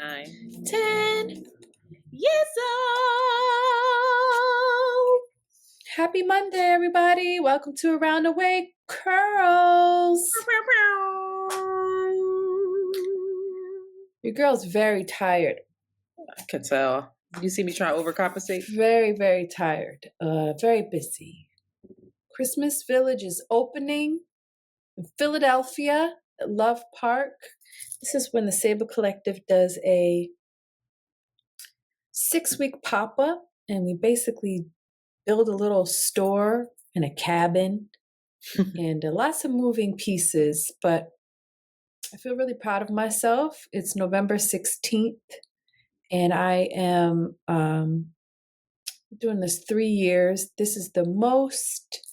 9, 10 years old. Happy Monday, everybody. Welcome to Around the Way Curls. Your girl's very tired. I can tell. You see me trying to overcompensate? Very, very tired. Very busy. Christmas Village is opening in Philadelphia at Love Park. This is when the Sable Collective does a 6-week pop-up, and we basically build a little store and a cabin and lots of moving pieces, but I feel really proud of myself. It's November 16th, and I am doing this 3 years. This is the most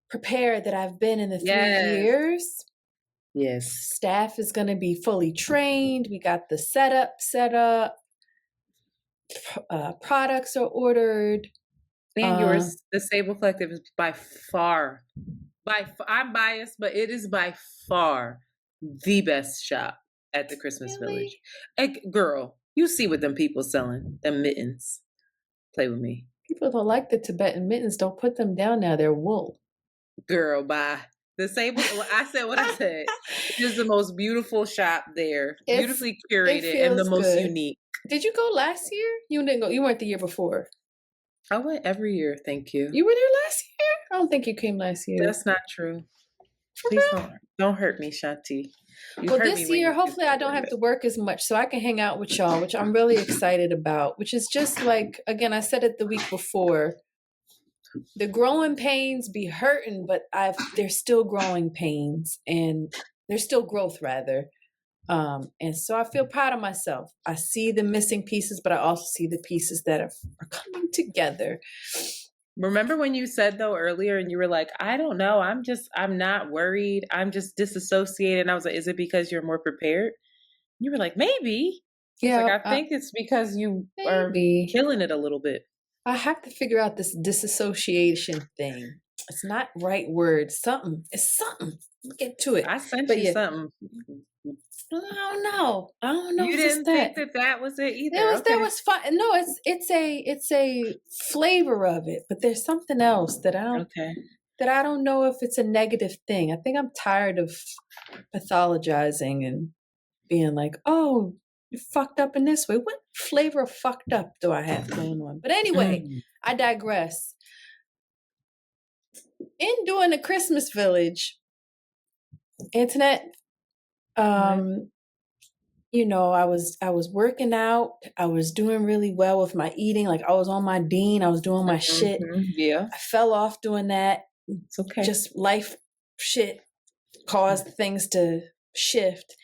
prepared that I've been in the 3 years. Yes. Staff is going to be fully trained. We got the setup set up. Products are ordered. And yours, the Sable Collective is by far, I'm biased, but it is by far the best shop at the Christmas Village. Like, girl, you see what them people selling, them mittens. Play with me. People don't like the Tibetan mittens. Don't put them down now. They're wool. Girl, bye. The Sable, I said what I said. It is the most beautiful shop there. Beautifully curated and the most unique. Did you go last year? You didn't go. You went the year before. I went every year, thank you. You were there last year? I don't think you came last year. That's not true. Please don't hurt me, Shanti. Well, this year, hopefully I don't have to work as much, so I can hang out with y'all, which I'm really excited about, which is just like, again, I said it the week before, the growing pains be hurting, but there's still growing pains, and there's still growth, rather. And so I feel proud of myself. I see the missing pieces, but I also see the pieces that are coming together. Remember when you said though earlier and you were like, I don't know, I'm not worried. I'm just disassociated. And I was like, is it because you're more prepared? You were like, maybe. Yeah. I think it's because you are killing it a little bit. I have to figure out this disassociation thing. It's not right word. It's something. We'll get to it. I sent you something. I don't know. You didn't think that was it either. There was fun. No, it's a flavor of it, but there's something else that I don't know if it's a negative thing. I think I'm tired of pathologizing and being like, oh, you fucked up in this way. What flavor of fucked up do I have going on? But anyway, I digress. In doing the Christmas Village, Antoinette, you know, I was working out. I was doing really well with my eating. Like, I was on my Dean. I was doing my shit. Yeah. I fell off doing that. It's okay. Just life shit caused things to shift.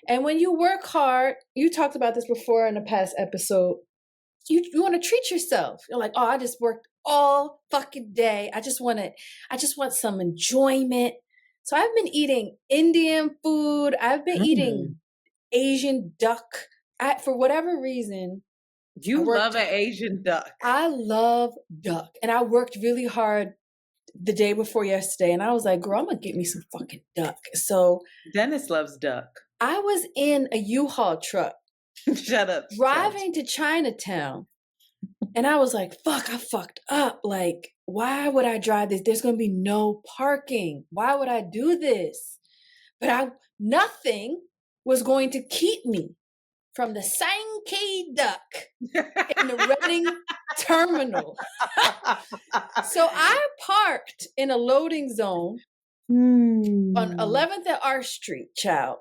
And when you work hard, you talked about this before in a past episode, you want to treat yourself. You're like, oh, I just worked all fucking day. I just want some enjoyment. So I've been eating Indian food. I've been eating Asian duck. For whatever reason. You love an Asian duck. I love duck. And I worked really hard the day before yesterday. And I was like, girl, I'm going to get me some fucking duck. So Dennis loves duck. I was in a U-Haul truck. Shut up. Driving to Chinatown. And I was like, fuck, I fucked up. Like, why would I drive this? There's going to be no parking. Why would I do this? But nothing was going to keep me from the Sankey Duck in the Reading terminal. So I parked in a loading zone on 11th and Arch Street, child.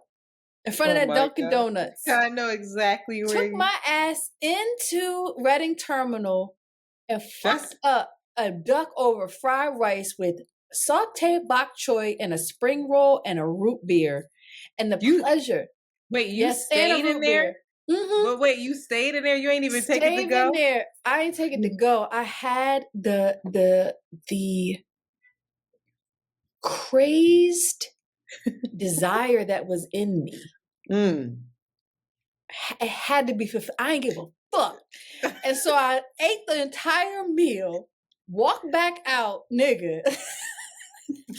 In front of that Dunkin' Donuts. I know exactly where Took my ass into Reading Terminal and fucked up a duck over fried rice with sauteed bok choy and a spring roll and a root beer. And the pleasure. Wait, you stayed in there? Mm-hmm. But wait, you stayed in there? You ain't even take it to go? In there. I ain't take it to go. I had the crazed desire that was in me. It had to be fulfilled. I ain't give a fuck. And so I ate the entire meal, walked back out, nigga.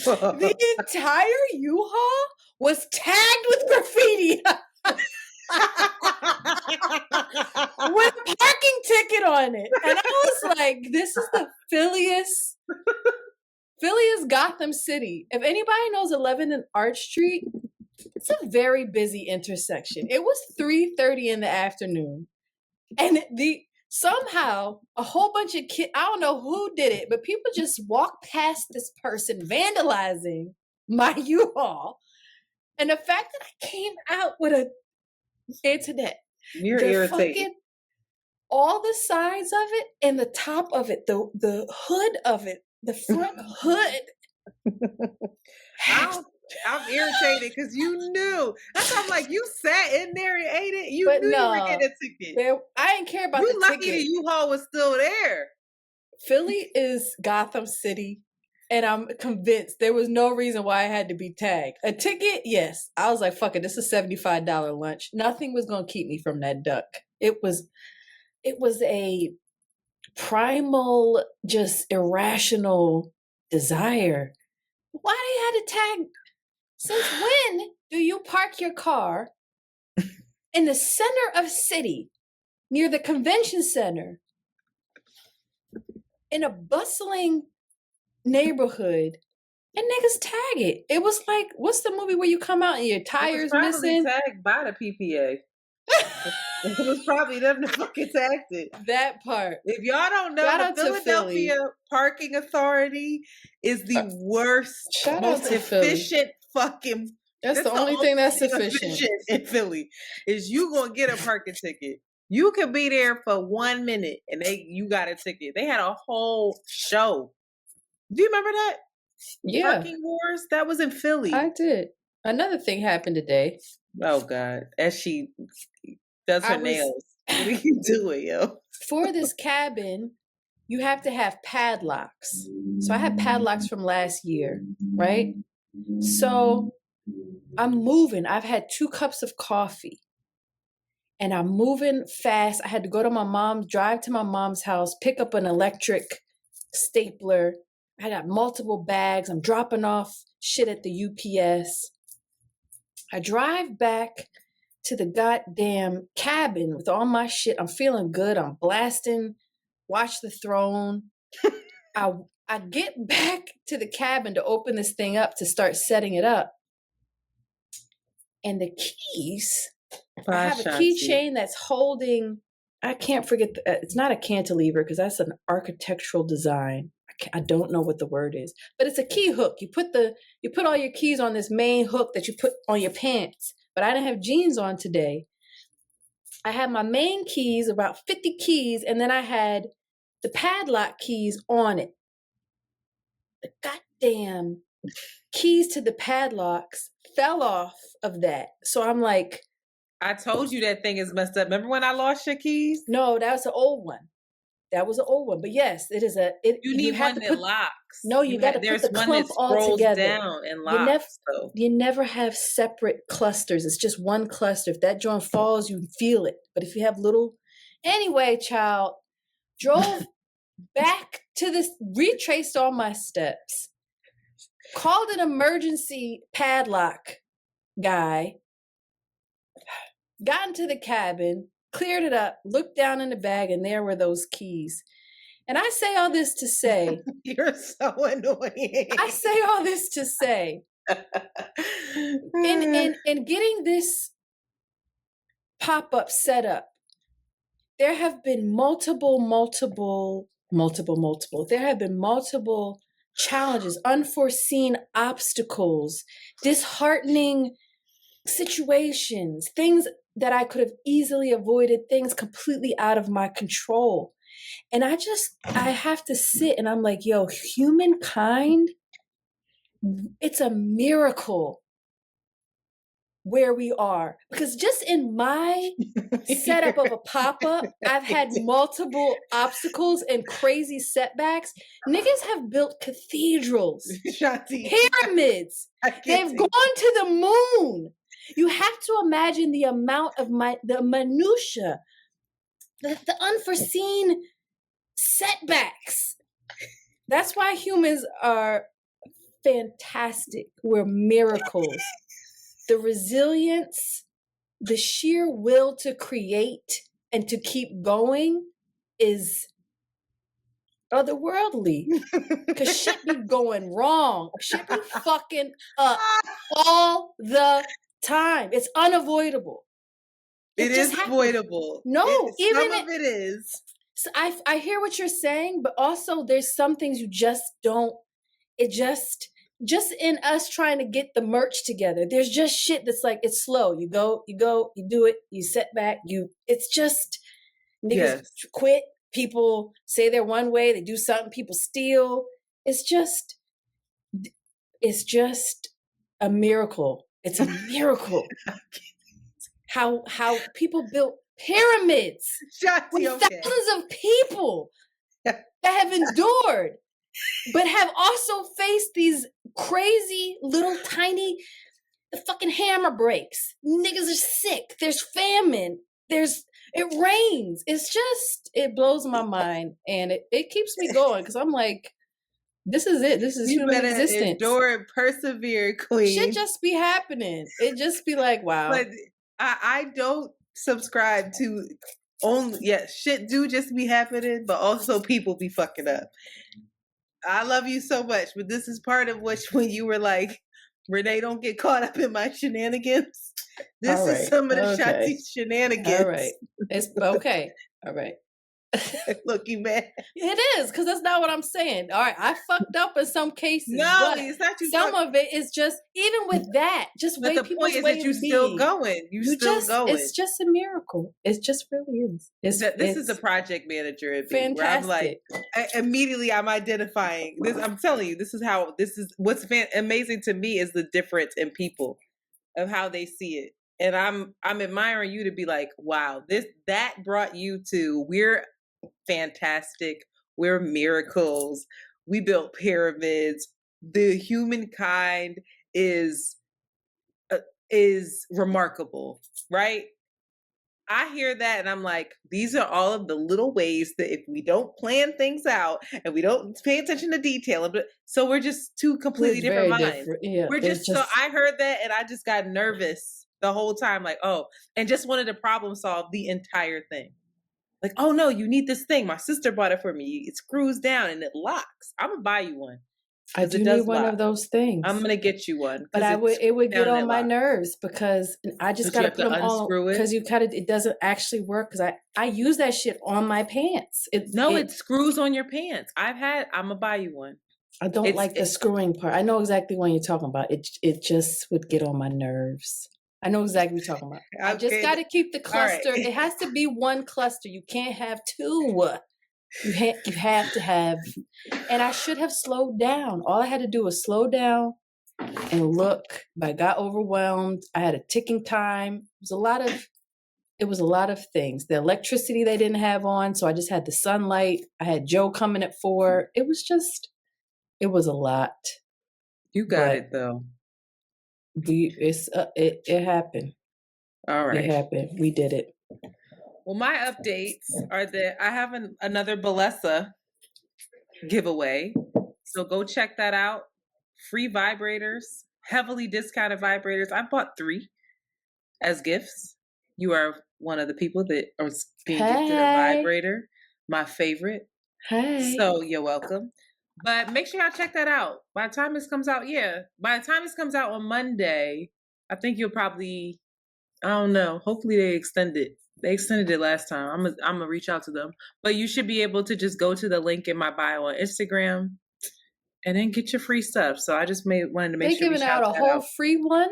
The entire U-Haul was tagged with graffiti. with a parking ticket on it. And I was like, this is the Philly's Gotham City. If anybody knows 11 and Arch Street, it's a very busy intersection. It was 3:30 in the afternoon. And somehow a whole bunch of kids, I don't know who did it, but people just walked past this person vandalizing my U-Haul. And the fact that I came out with a Antoinette, you're irritated. All the sides of it and the top of it, the hood of it, the front hood. I'm irritated because you knew. That's why I'm like, you sat in there and ate it. You But knew no, you were getting a ticket. I didn't care about the You lucky ticket. the U-Haul was still there. Philly is Gotham City, and I'm convinced there was no reason why I had to be tagged. A ticket, yes. I was like, fuck it, this is a $75 lunch. Nothing was going to keep me from that duck. It was a primal, just irrational desire. Why do you have to tag? Since when do you park your car in the center of city, near the convention center, in a bustling neighborhood, and niggas tag it? It was like, what's the movie where you come out and your tires missing? Tagged by the PPA. It was probably them that fucking tagged it. That part. If y'all don't know, Shout the Philadelphia Parking Authority is the worst, most efficient fucking. That's the only thing that's efficient in Philly. Is you gonna get a parking ticket? You could be there for 1 minute and you got a ticket. They had a whole show. Do you remember that? Yeah. Parking Wars? That was in Philly. I did. Another thing happened today. Oh God! As she does her nails. What are you doing, yo? For this cabin, you have to have padlocks. So I had padlocks from last year, right? So I'm moving. I've had 2 cups of coffee. And I'm moving fast. I had to go to drive to my mom's house, pick up an electric stapler. I got multiple bags. I'm dropping off shit at the UPS. I drive back to the goddamn cabin with all my shit. I'm feeling good. I'm blasting Watch the Throne. I get back to the cabin to open this thing up to start setting it up. And the keys, I have a keychain that's holding, I can't forget, it's not a cantilever because that's an architectural design. I don't know what the word is, but it's a key hook. You put all your keys on this main hook that you put on your pants, but I didn't have jeans on today. I had my main keys, about 50 keys, and then I had the padlock keys on it. The goddamn keys to the padlocks fell off of that. So I'm like, I told you that thing is messed up. Remember when I lost your keys? No, that was an old one. That was an old one. But yes, it is you need one that locks. No, you got to put the clump all together. Down and locks, you never have separate clusters. It's just one cluster. If that joint falls, you feel it. But if you have little... Anyway, child, drove back to this, retraced all my steps, called an emergency padlock guy, got into the cabin, cleared it up, looked down in the bag, and there were those keys. And I say all this to say... You're so annoying. I say all this to say, in getting this pop-up set up, there have been multiple. There have been multiple challenges, unforeseen obstacles, disheartening situations, things that I could have easily avoided, things completely out of my control. And I have to sit and I'm like, yo, humankind, it's a miracle where we are. Because just in my setup of a pop-up, I've had multiple obstacles and crazy setbacks. Niggas have built cathedrals, Shanti. pyramids. They've gone to the moon. You have to imagine the amount of the minutia, the unforeseen setbacks. That's why humans are fantastic. We're miracles. The resilience the sheer will to create and to keep going is otherworldly. Cause shit be going wrong. Shit be fucking up all the time. It's unavoidable. It is happens. avoidable. No, some of it is. So I hear what you're saying, but also there's some things you just don't. It just in us trying to get the merch together. There's just shit that's like it's slow. You go, you do it, you set back. It's just niggas quit. People say they're one way, they do something. People steal. It's just a miracle. It's a miracle. How people built pyramids with thousands of people that have endured, but have also faced these crazy little tiny fucking hammer breaks. Niggas are sick. There's famine. It rains. It blows my mind, and it keeps me going because I'm like, this is it. This is human existence. Endure and persevere, queen. Should just be happening. It just be like, wow. But I don't subscribe to only shit do just be happening, but also people be fucking up. I love you so much, but this is part of when you were like, Renee, don't get caught up in my shenanigans. This is some of the Shanti shenanigans. All right. It's okay. All right. Look, you mad. It is, because that's not what I'm saying. All right, I fucked up in some cases. No, it's not you. Some of it is just, even with that, just but way the point is that you're still going. You're still going. It's just a miracle. It just really is. This is a project manager at me, fantastic. where I'm like, immediately I'm identifying this. I'm telling you, this is what's amazing to me is the difference in people of how they see it. And I'm admiring you to be like, wow, that brought you to, we're fantastic. We're miracles. We built pyramids. The humankind is remarkable, right? I hear that and I'm like, these are all of the little ways that if we don't plan things out and we don't pay attention to detail, so we're just two completely different minds. Yeah, we're just so I heard that and I just got nervous the whole time, like, and just wanted to problem solve the entire thing. Like, oh no, you need this thing. My sister bought it for me. It screws down and it locks. I'm gonna buy you one. I do need one of those things. I'm gonna get you one. But it would get on my nerves because I just gotta put them on because it doesn't actually work because I use that shit on my pants. It screws on your pants. I'm gonna buy you one. I don't like the screwing part. I know exactly what you're talking about. It just would get on my nerves. I know exactly what you're talking about. Okay. I just got to keep the cluster. Right. It has to be one cluster. You can't have two. You have to have. And I should have slowed down. All I had to do was slow down and look. But I got overwhelmed. I had a ticking time. It was a lot of things. The electricity they didn't have on, so I just had the sunlight. I had Joe coming at 4. It was a lot. You got it though. It happened. All right. It happened. We did it. Well, my updates are that I have another Balesa giveaway. So go check that out. Free vibrators, heavily discounted vibrators. I bought 3 as gifts. You are one of the people that are being gifted a vibrator. My favorite. Hey. So you're welcome. But make sure y'all check that out. By the time this comes out on Monday, I think you'll probably, I don't know, hopefully they extend it. They extended it last time. I'm gonna reach out to them. But you should be able to just go to the link in my bio on Instagram and then get your free stuff. So I just wanted to make sure. They're giving out a whole free one?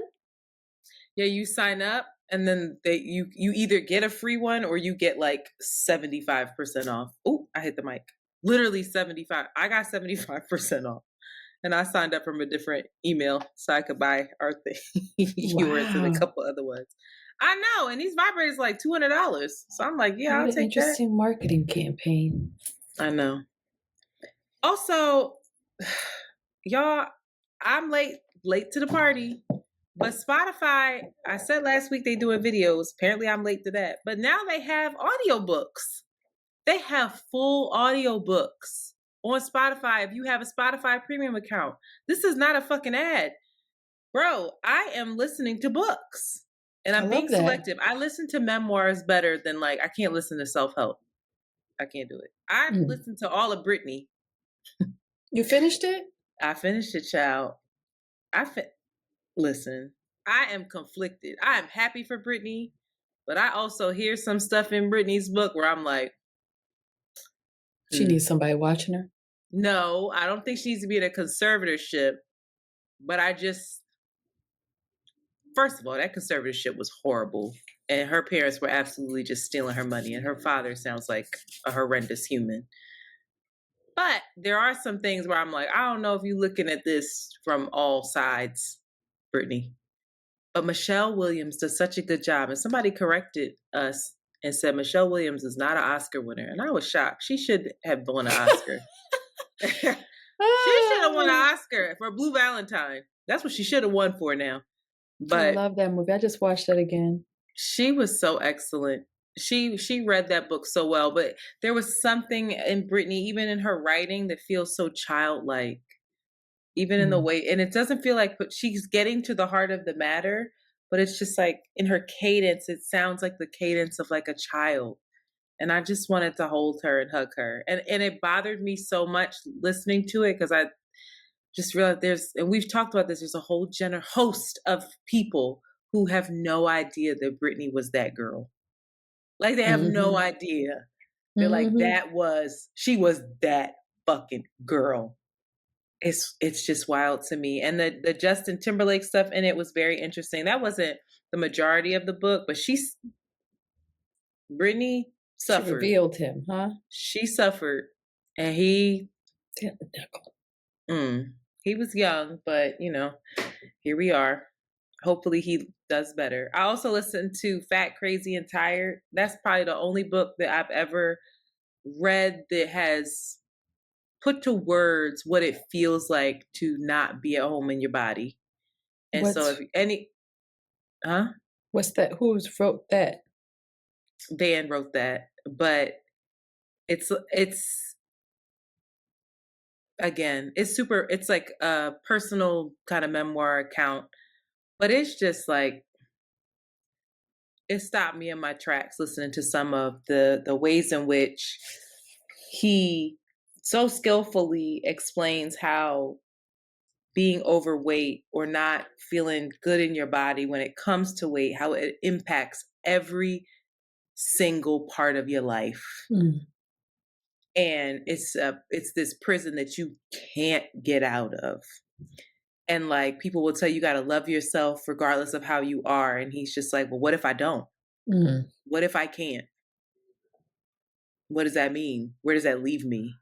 Yeah, you sign up and then you either get a free one or you get like 75% off. Oh, I hit the mic. Literally 75. I got 75% off. And I signed up from a different email so I could buy our thing. Yours and a couple other ones. I know. And these vibrators are like $200. So I'm like, yeah, I'll take that. Interesting marketing campaign. I know. Also, y'all, I'm late to the party. But Spotify, I said last week they doing videos. Apparently I'm late to that. But now they have audiobooks. They have full audiobooks on Spotify if you have a Spotify premium account. This is not a fucking ad. Bro, I am listening to books. And I I'm love being that. selective. I listen to memoirs better than like I can't listen to self-help. I can't do it. I listened to all of Britney. You finished it? I finished it, child. Listen, I am conflicted. I am happy for Britney, but I also hear some stuff in Britney's book where I'm like, She needs somebody watching her. no, I don't think she needs to be in a conservatorship. But first of all, that conservatorship was horrible. And her parents were absolutely just stealing her money. And her father sounds like a horrendous human. But there are some things where I'm like, I don't know if you're looking at this from all sides, Britney. But Michelle Williams does such a good job. And somebody corrected us and said Michelle Williams is not an Oscar winner. And I was shocked. She should have won an Oscar. She should have won an Oscar for Blue Valentine. That's what she should have won for now. But I love that movie. I just watched that again. She was so excellent. She read that book so well, but there was something in Britney, even in her writing, that feels so childlike. Even in the way, and it doesn't feel like, but she's getting to the heart of the matter, but it's just like in her cadence, it sounds like the cadence of like a child. And I just wanted to hold her and hug her. And it bothered me so much listening to it because I just realized and we've talked about this, there's a whole host of people who have no idea that Britney was that girl. Like they have no idea. They're like, she was that fucking girl. It's just wild to me. And the Justin Timberlake stuff in it was very interesting. That wasn't the majority of the book, but Britney suffered. She revealed him, huh? She suffered. And he was young, but here we are. Hopefully he does better. I also listened to Fat, Crazy, and Tired. That's probably the only book that I've ever read that has put to words what it feels like to not be at home in your body. And What's that? Who wrote that? Dan wrote that, but it's again, it's like a personal kind of memoir account, but it's just like, it stopped me in my tracks listening to some of the ways in which he so skillfully explains how being overweight or not feeling good in your body when it comes to weight, how it impacts every single part of your life. And it's this prison that you can't get out of. And like people will tell you, you got to love yourself regardless of how you are. And he's just like, well, what if I don't? What if I can't? What does that mean? Where does that leave me?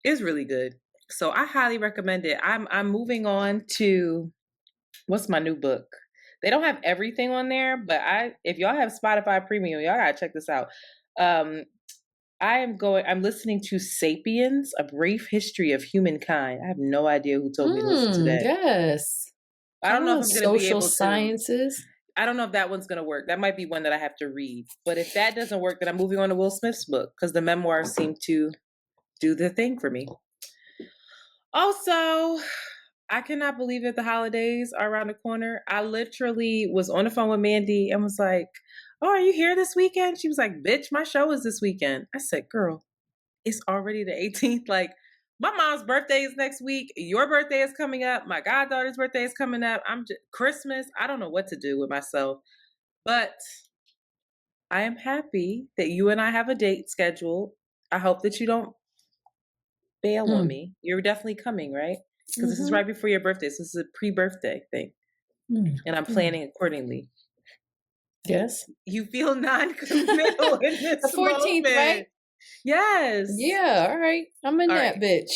It's really good. So I highly recommend it. I'm moving on to, what's my new book? They don't have everything on there, but if y'all have Spotify Premium, y'all gotta check this out. I'm listening to Sapiens, A Brief History of Humankind. I have no idea who told me to listen to that. Yes. I don't know if I'm going to be able to. Social sciences. I don't know if that one's going to work. That might be one that I have to read. But if that doesn't work, then I'm moving on to Will Smith's book because the memoirs seem to do the thing for me. Also, I cannot believe that the holidays are around the corner. I literally was on the phone with Mandy and was like, oh, are you here this weekend? She was like, bitch, my show is this weekend. I said, girl, it's already the 18th. Like, my mom's birthday is next week. Your birthday is coming up. My goddaughter's birthday is coming up. Christmas. I don't know what to do with myself. But I am happy that you and I have a date scheduled. I hope that you don't bail on me. You're definitely coming, right? Because this is right before your birthday. So this is a pre-birthday thing. And I'm planning accordingly. Yes. You feel non-committal in this the 14th, moment. Right? Yes. Yeah, all right. I'm in that bitch.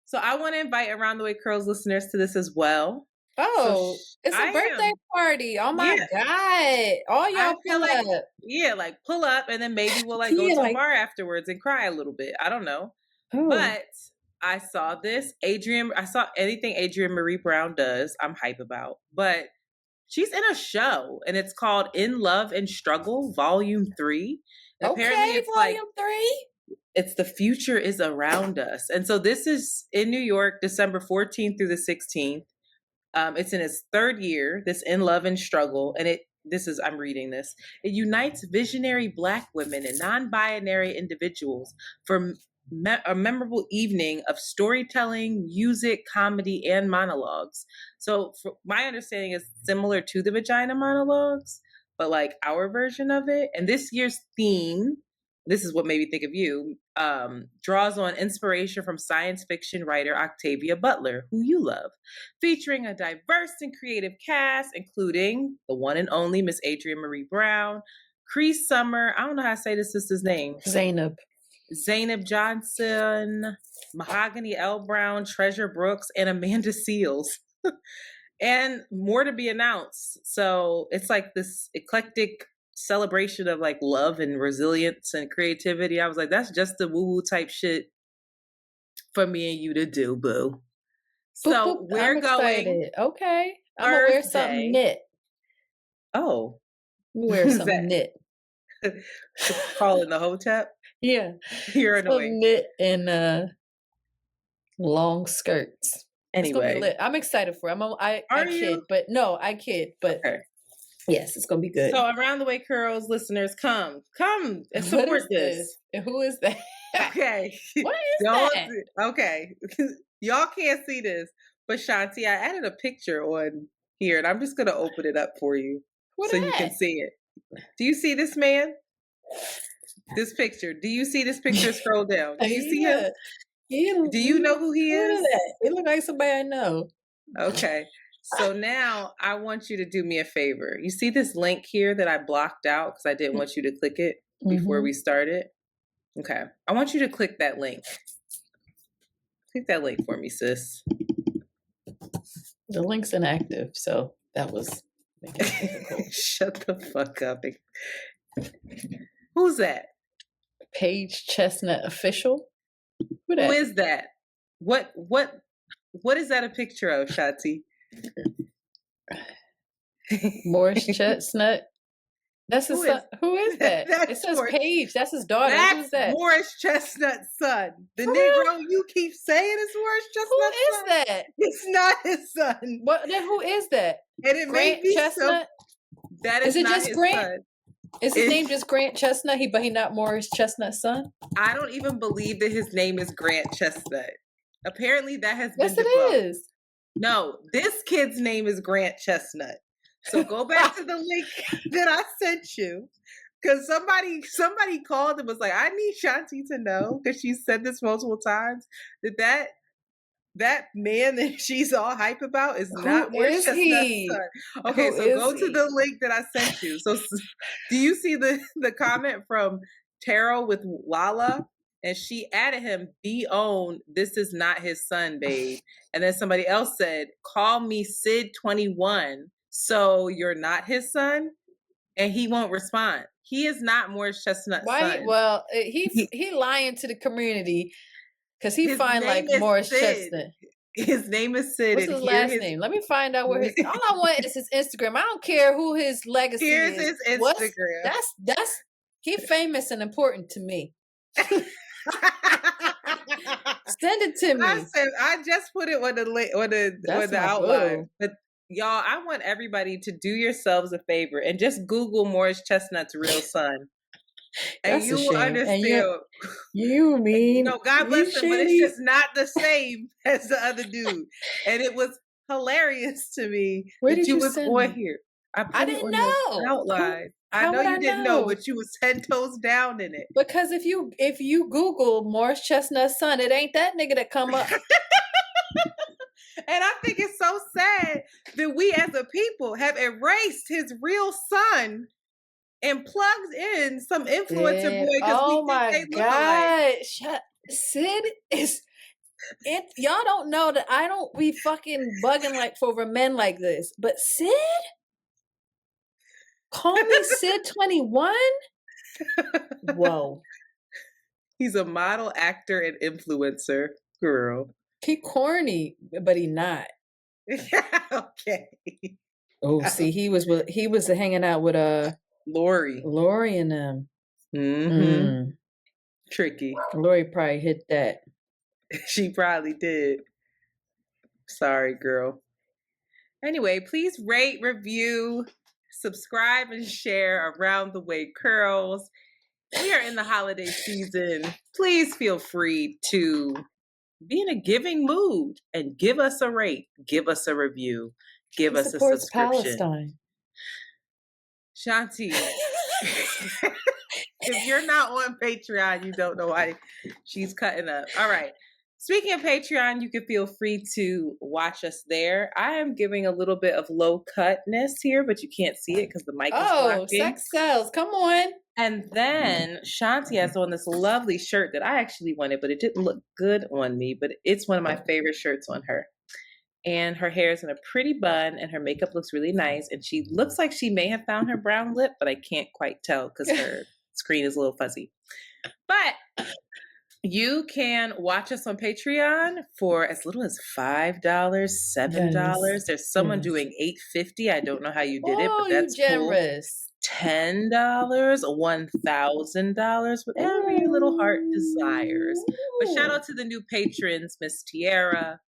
So I want to invite Around the Way Curls listeners to this as well. Oh, it's a birthday party. Oh my God. All y'all pull up. Yeah, like pull up and then maybe we'll go to a bar afterwards and cry a little bit. I don't know. Oh. But I saw this. I saw anything Adrienne Marie Brown does, I'm hype about. But she's in a show and it's called In Love and Struggle, Volume 3. And apparently it's Volume 3? It's The Future is Around Us. And so this is in New York, December 14th through the 16th. It's in its third year, this In Love and Struggle, and I'm reading this. It unites visionary Black women and non-binary individuals for a memorable evening of storytelling, music, comedy, and monologues. So my understanding is similar to the Vagina Monologues, but like our version of it. And this year's theme, this is what made me think of you, draws on inspiration from science fiction writer Octavia Butler, who you love, featuring a diverse and creative cast, including the one and only Miss Adrienne Marie Brown, Cree Summer, I don't know how to say this sister's name. Zainab Johnson, Mahogany L. Brown, Treasure Brooks, and Amanda Seales. And more to be announced. So it's like this eclectic celebration of like love and resilience and creativity. I was like, that's just the woo-woo type shit for me and you to do, boo. So we're going. Okay. I'm gonna wear something knit. Oh. Wear something knit. Calling the hotep? Yeah. You're annoying. Knit and long skirts. Anyway. It's gonna be lit. I'm excited for it. I kid, but okay. Yes, it's gonna be good. So Around the Way Curls listeners, come and support this. And who is that? Okay. What is that? Okay. Y'all can't see this, but Shanti, I added a picture on here, and I'm just gonna open it up for you you can see it. Do you see this man? This picture. Do you see this picture? Scroll down. Do you see him? Do you know who he is? He look like somebody I know. Okay. So now I want you to do me a favor. You see this link here that I blocked out because I didn't want you to click it before we started? Okay. I want you to click that link. Click that link for me, sis. The link's inactive, so that was making it difficult. Shut the fuck up. Who's that? Paige Chestnut Official. Who is that? What is that a picture of, Shanti? Morris Chestnut. That's his son. Who is that? It says Paige. That's his daughter. Who's that? Morris Chestnut's son. The Negro you keep saying is Morris Chestnut's son. Who is that? It's not his son. What? Then who is that? And it Grant may be Chestnut. That is not his son. Is his name just Grant Chestnut? But he not Morris Chestnut's son? I don't even believe that his name is Grant Chestnut. Apparently that has been debunked. Yes, it is. No, this kid's name is Grant Chestnut. So go back to the link that I sent you. Because somebody called and was like, I need Shanti to know, because she said this multiple times, that man that she's all hype about is not Morris Chestnut's son. Okay, so go to the link that I sent you. So do you see the comment from Taro with Lala? And she added him, be owned, this is not his son, babe. And then somebody else said, call me Sid21, so you're not his son? And he won't respond. He is not Morris Chestnut's son. Well, he lying to the community because he find like Morris Chestnut. His name is Sid. What's his last name? Let me find out where his. All I want is his Instagram. I don't care who his legacy is. Here's his Instagram. That's he famous and important to me. Send it to me. I just put it on the outline. But y'all, I want everybody to do yourselves a favor and just Google Morris Chestnut's real son. And you will understand. You mean God bless him, but it's just not the same as the other dude. And it was hilarious to me that you was on here. I didn't know. Outline. I know you didn't know, but you was 10 toes down in it. Because if you Google Morris Chestnut's son, it ain't that nigga that come up. And I think it's so sad that we as a people have erased his real son and plugged in some influencer boy because we think they look alike. Sid is it. Y'all don't know that I don't be fucking bugging like for men like this, but Sid. Call me Sid21? Whoa. He's a model, actor, and influencer, girl. He corny, but he not. Okay. Oh, see, he was hanging out with Lori and them. Mm-hmm. Tricky. Lori probably hit that. She probably did. Sorry, girl. Anyway, please rate, review, subscribe, and share Around the Way Curls. We are in the holiday season. Please feel free to be in a giving mood and give us a rate, give us a review, give us a subscription. Palestine. Shanti, if you're not on Patreon, you don't know why she's cutting up. All right. Speaking of Patreon, you can feel free to watch us there. I am giving a little bit of low cutness here, but you can't see it because the mic is blocking. Sex sells. Come on. And then Shanti has on this lovely shirt that I actually wanted, but it didn't look good on me. But it's one of my favorite shirts on her. And her hair is in a pretty bun, and her makeup looks really nice. And she looks like she may have found her brown lip, but I can't quite tell because her screen is a little fuzzy. But you can watch us on Patreon for as little as $5, $7. Yes. There's someone doing $8.50. I don't know how you did it, but that's generous. Cool. $10, $1,000, whatever your little heart desires. But shout out to the new patrons, Miss Tiara,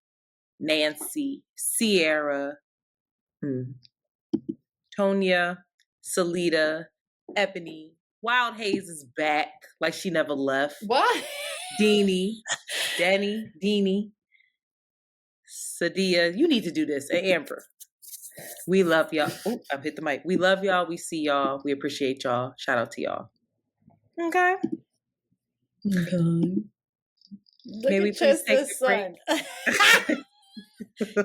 Nancy, Sierra, Tonya, Salita, Ebony. Wild Haze is back like she never left. What? Deanie, Sadia. You need to do this. And Amber. We love y'all. Oh, I've hit the mic. We love y'all. We see y'all. We appreciate y'all. Shout out to y'all. Okay. Maybe please take a break.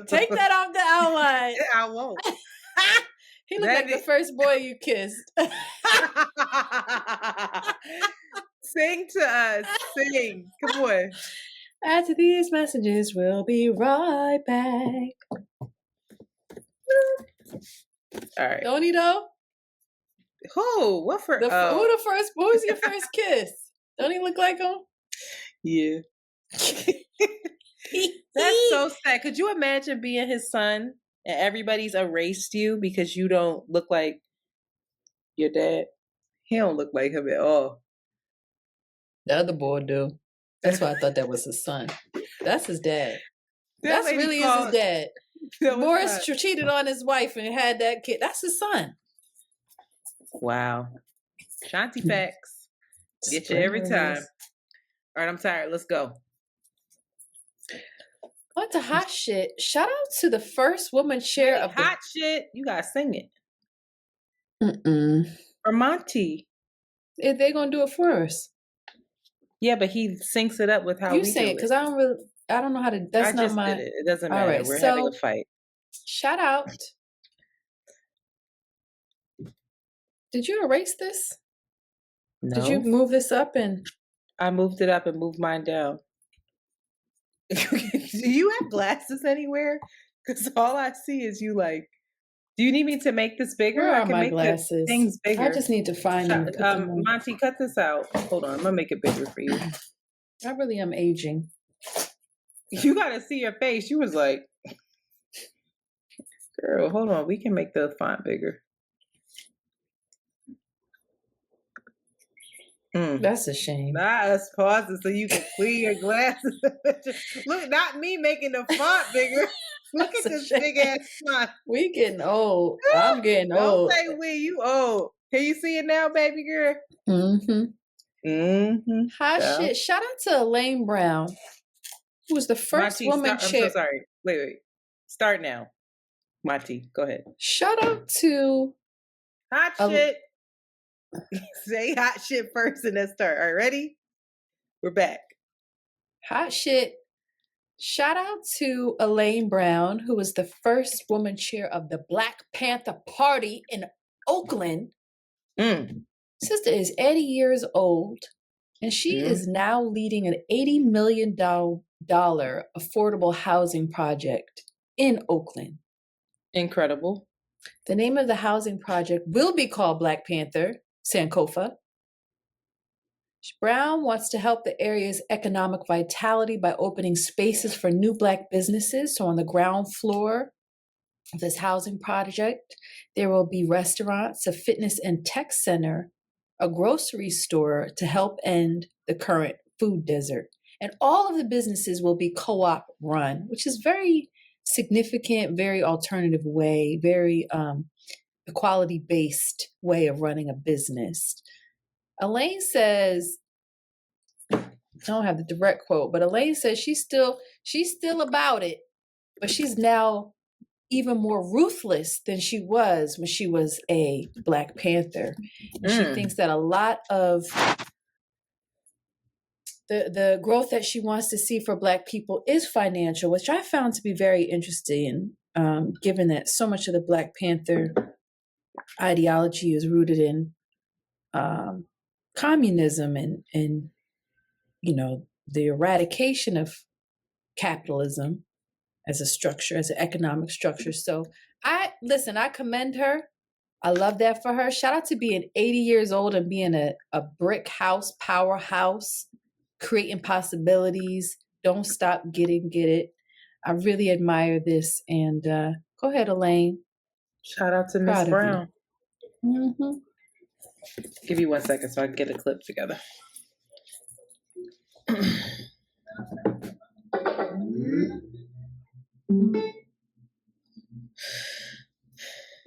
Take that off the outline. I won't. He looked like the first boy you kissed. Sing to us. Sing. Come on. After these messages, we'll be right back. All right. Don't he though? Who? What for? Who's your first kiss? Don't he look like him? Yeah. That's so sad. Could you imagine being his son and everybody's erased you because you don't look like your dad? He don't look like him at all. The other boy do. That's why I thought that was his son. That's his dad. That's really is his dad. Morris cheated on his wife and had that kid. That's his son. Wow. Shanti facts. Get you every time. All right, I'm tired. Let's go. On to hot shit. Shout out to the first woman chair of hot shit. You gotta sing it. For Monty. If they're gonna do it for us. Yeah, but he syncs it up with how you say it because I don't know how to. That's not my. Did it. It doesn't matter. Right, we're having a fight. Shout out. Did you erase this? No. Did you move this up and? I moved it up and moved mine down. Do you have glasses anywhere? Because all I see is you like. Do you need me to make this bigger? Where are I can my make glasses? Things bigger. I just need to find them. Monty, cut this out. Hold on, I'm gonna make it bigger for you. I really am aging. You gotta see your face. You was like, girl, hold on. We can make the font bigger. That's a shame. Let's pause it so you can clean your glasses. Look, not me making the font bigger. Look at this big ass font. We getting old. I'm getting old. Don't say we. You old. Can you see it now, baby girl? Hot shit. Shout out to Elaine Brown, who was the first woman chair. I'm so sorry. Wait. Start now. Monty, go ahead. Shout out to hot shit. Say hot shit first and then start. All right, ready? We're back. Hot shit. Shout out to Elaine Brown, who was the first woman chair of the Black Panther Party in Oakland. Sister is 80 years old, and she is now leading an $80 million affordable housing project in Oakland. Incredible. The name of the housing project will be called Black Panther Sankofa. Brown wants to help the area's economic vitality by opening spaces for new Black businesses. So on the ground floor of this housing project, there will be restaurants, a fitness and tech center, a grocery store to help end the current food desert. And all of the businesses will be co-op run, which is very significant, very alternative way, very equality-based way of running a business. Elaine says, I don't have the direct quote, but Elaine says she's still about it, but she's now even more ruthless than she was when she was a Black Panther. And she thinks that a lot of the growth that she wants to see for Black people is financial, which I found to be very interesting, given that so much of the Black Panther ideology is rooted in communism and the eradication of capitalism as a structure, as an economic structure. So I commend her. I love that for her. Shout out to being 80 years old and being a brick house, powerhouse, creating possibilities. Don't stop, get it. I really admire this. And go ahead, Elaine. Shout out to Miss Brown. Mm-hmm. Give you 1 second so I can get a clip together.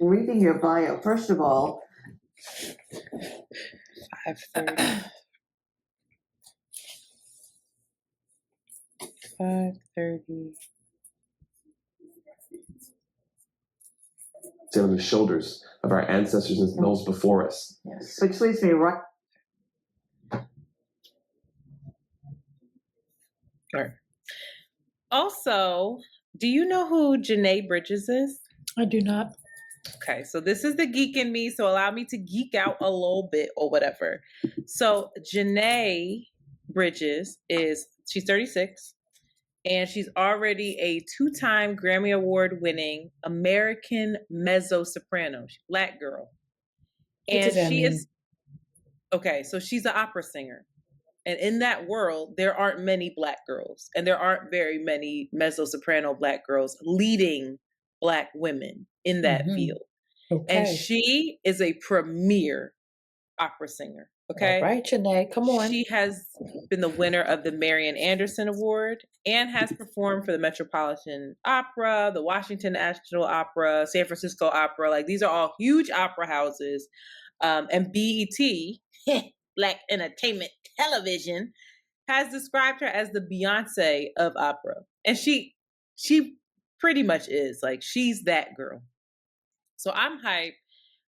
Reading your bio, first of all, 5:30. 5:30. On the shoulders of our ancestors and those before us. Yes. Which leads me right. All right. Also, do you know who Janae Bridges is? I do not. Okay, so this is the geek in me, so allow me to geek out a little bit or whatever. So Janae Bridges she's 36, and she's already a 2-time Grammy Award winning American mezzo-soprano. She's a Black girl. And so she's an opera singer. And in that world, there aren't many Black girls, and there aren't very many mezzo-soprano Black girls leading Black women in that field. Okay. And she is a premier opera singer. Okay. All right, Janae, come on. She has been the winner of the Marian Anderson Award and has performed for the Metropolitan Opera, the Washington National Opera, San Francisco Opera. Like, these are all huge opera houses. And BET, Black Entertainment Television, has described her as the Beyonce of opera. And she pretty much is. Like, she's that girl. So I'm hyped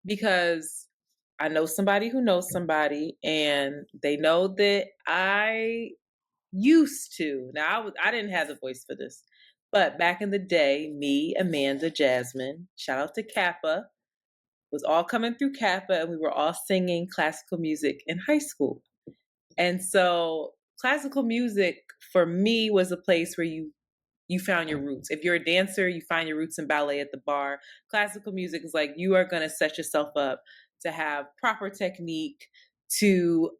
because I know somebody who knows somebody, and they know that I used to. Now, I didn't have the voice for this, but back in the day, me, Amanda, Jasmine, shout out to Kappa, was all coming through Kappa, and we were all singing classical music in high school. And so classical music for me was a place where you found your roots. If you're a dancer, you find your roots in ballet at the bar. Classical music is like, you are going to set yourself up to have proper technique, to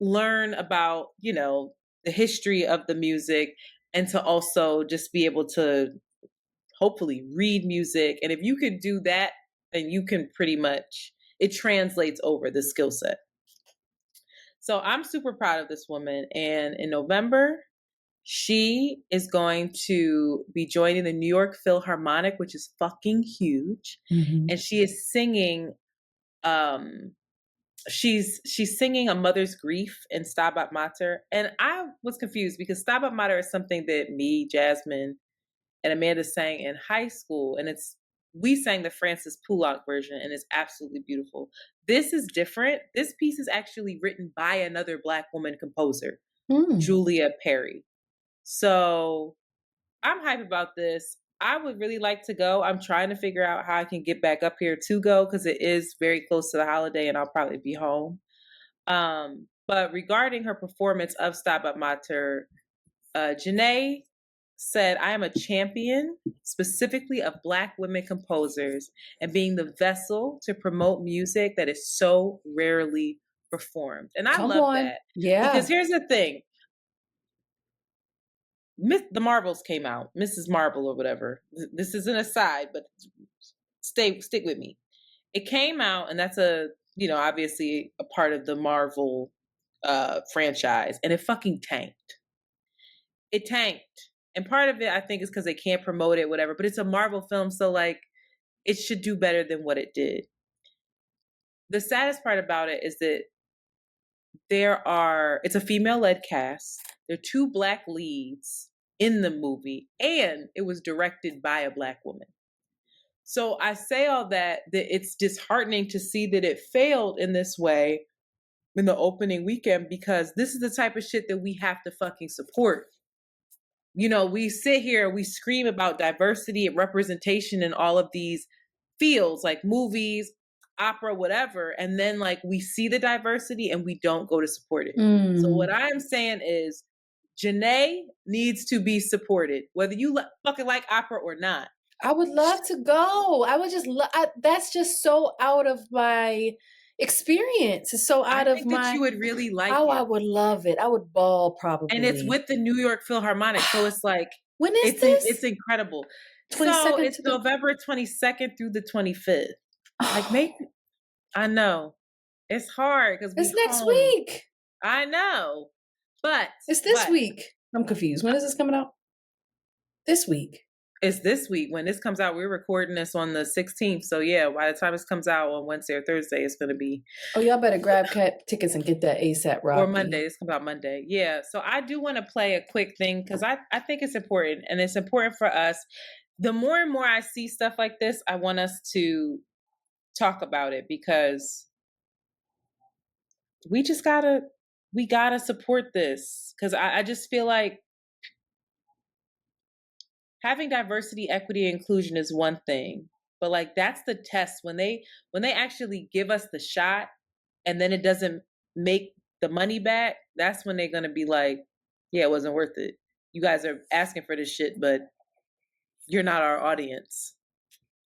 learn about, the history of the music, and to also just be able to hopefully read music. And if you could do that, then you can pretty much, it translates over the skill set. So I'm super proud of this woman. And in November, she is going to be joining the New York Philharmonic, which is fucking huge. Mm-hmm. And she is singing, she's singing A Mother's Grief in Stabat Mater. And I was confused because Stabat Mater is something that me, Jasmine, and Amanda sang in high school. And we sang the Francis Poulenc version, and it's absolutely beautiful. This is different. This piece is actually written by another Black woman composer, Julia Perry. So I'm hyped about this. I would really like to go. I'm trying to figure out how I can get back up here to go, because it is very close to the holiday and I'll probably be home. But regarding her performance of Stabat Mater, Janae said, "I am a champion specifically of Black women composers and being the vessel to promote music that is so rarely performed." And I love that. Yeah. Because here's the thing. The Marvels came out, Mrs. Marvel or whatever. This is an aside, but stick with me. It came out, and that's obviously a part of the Marvel franchise, and it fucking tanked. It tanked. And part of it, I think, is because they can't promote it, whatever. But it's a Marvel film, so like it should do better than what it did. The saddest part about it is that it's a female-led cast. There are 2 Black leads in the movie, and it was directed by a Black woman. So I say all that it's disheartening to see that it failed in this way in the opening weekend, because this is the type of shit that we have to fucking support. You know, we sit here, we scream about diversity and representation in all of these fields, like movies, opera, whatever, and then like we see the diversity and we don't go to support it. So what I'm saying is Janae needs to be supported, whether you fucking like opera or not. I would love to go. I would just that's just so out of my experience. It's so out I of think my that you would really like Oh, it. I would love it. I would bawl probably. And it's with the New York Philharmonic, so it's like when is this? It's incredible. 22nd So it's to the- November 22nd through the 25th. Like maybe I know it's hard because it's next week. I know, but It's this week. I'm confused. When is this coming out? This week. It's this week. When this comes out, we're recording this on the 16th. So yeah, by the time this comes out on Wednesday or Thursday, it's going to be. Oh, y'all better grab tickets and get that ASAP, Rocky. Or Monday. This comes out Monday. Yeah. So I do want to play a quick thing because I think it's important, and it's important for us. The more and more I see stuff like this, I want us to talk about it, because we gotta support this, because I just feel like having diversity, equity, and inclusion is one thing, but like that's the test when they actually give us the shot and then it doesn't make the money back. That's when they're gonna be like, yeah, it wasn't worth it. You guys are asking for this shit, but you're not our audience,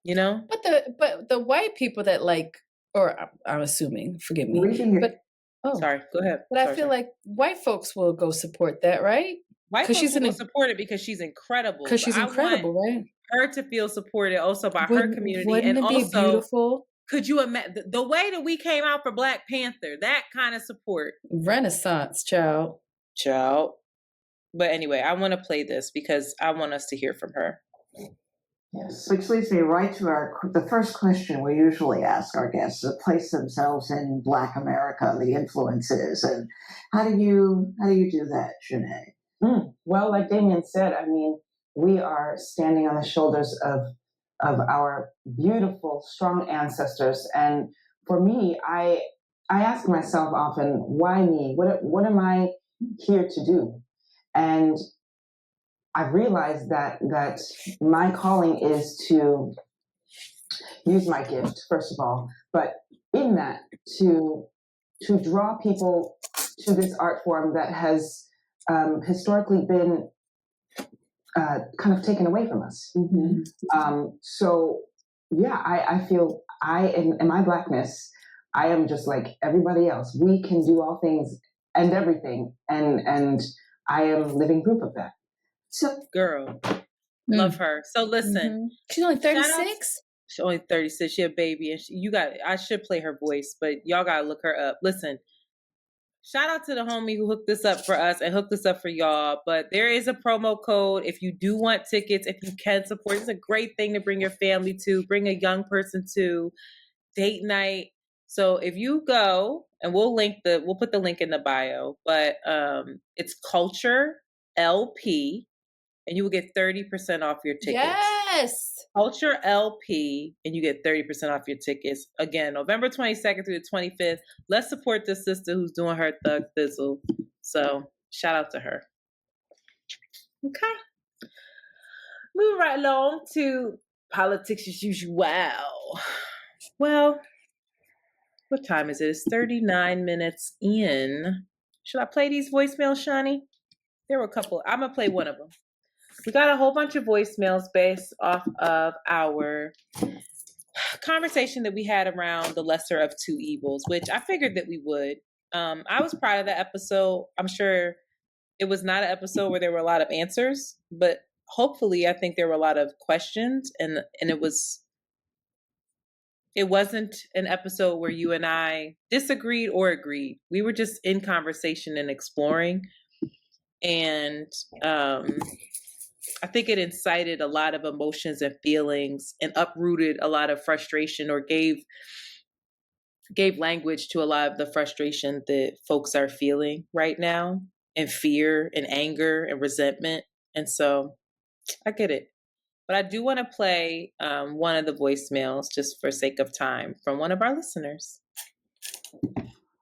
you know? But the white people that like, or I'm assuming, forgive me, but sorry, go ahead. But I feel like white folks will go support that, right? White folks will support it because she's incredible. Because she's incredible, right? Her to feel supported also by her community, wouldn't and it also be beautiful? Could you imagine the way that we came out for Black Panther? That kind of support, Renaissance, child. But anyway, I want to play this because I want us to hear from her. Yes, which leads me right to the first question we usually ask our guests to place themselves in Black America, the influences, and how do you do that, Janae? Well, like Damien said, I mean, we are standing on the shoulders of our beautiful, strong ancestors, and for me, I ask myself often, why me? What am I here to do? And I've realized that my calling is to use my gift, first of all, but in that to draw people to this art form that has historically been kind of taken away from us. So yeah, I feel in my Blackness, I am just like everybody else. We can do all things and everything, and I am living proof of that. So, girl, love her. So listen, she's only 36. She's only 36. She's a baby, and I should play her voice, but y'all gotta look her up. Listen, shout out to the homie who hooked this up for us and hooked this up for y'all. But there is a promo code if you do want tickets. If you can support, it's a great thing to bring your family to, bring a young person to, date night. So if you go, and we'll put the link in the bio. But it's Culture LP. And you will get 30% off your tickets. Yes. Culture LP, and you get 30% off your tickets. Again, November 22nd through the 25th. Let's support this sister who's doing her thug thizzle. So shout out to her. Okay. Moving right along to politics as usual. Well, what time is it? It's 39 minutes in. Should I play these voicemails, Shani? There were a couple. I'm going to play one of them. We got a whole bunch of voicemails based off of our conversation that we had around the lesser of two evils, which I figured that we would. I was proud of that episode. I'm sure it was not an episode where there were a lot of answers, but hopefully I think there were a lot of questions, and it wasn't an episode where you and I disagreed or agreed. We were just in conversation and exploring. And I think it incited a lot of emotions and feelings and uprooted a lot of frustration, or gave language to a lot of the frustration that folks are feeling right now, and fear and anger and resentment. And so I get it. But I do want to play one of the voicemails, just for sake of time, from one of our listeners.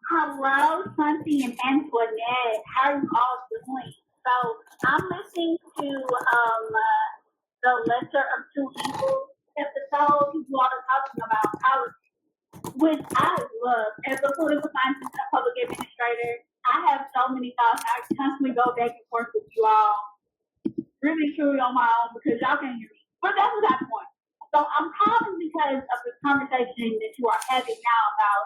Hello, Shanti and Antoinette. How are you all doing? So I'm listening to the Lesser of Two Evils episode. You all are talking about politics, which I love. As a political scientist and a public administrator, I have so many thoughts. I constantly go back and forth with you all, really truly on my own, because y'all can't hear me. But that's beside the point. So I'm calling because of the conversation that you are having now about,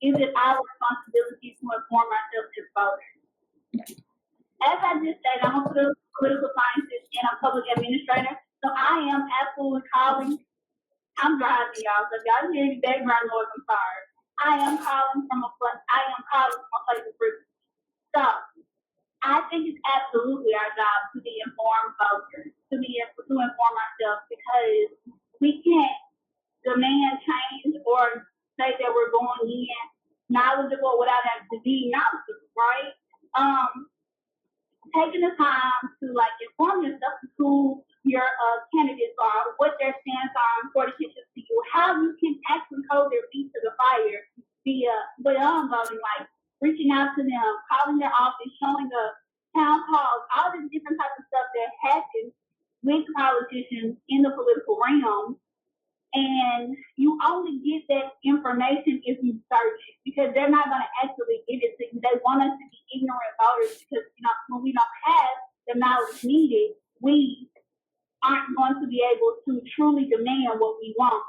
is it our responsibility to inform ourselves as voters? As I just said, I'm a political scientist and a public administrator, so I am absolutely calling. I'm driving, y'all, so if y'all hear any background noise, I'm sorry. I am calling from a place of privilege. So I think it's absolutely our job to be informed voters, to inform ourselves, because we can't demand change or say that we're going in knowledgeable without having to be knowledgeable, right? Taking the time to inform yourself of who your candidates are, what their stance are, important issues to you, how you can actually hold their feet to the fire beyond voting, like reaching out to them, calling their office, showing up, town halls, all this different types of stuff that happens with politicians in the political realm. And you only get that information if you search it, because they're not going to actually give it to you. They want us to be ignorant voters, because when we don't have the knowledge needed, we aren't going to be able to truly demand what we want.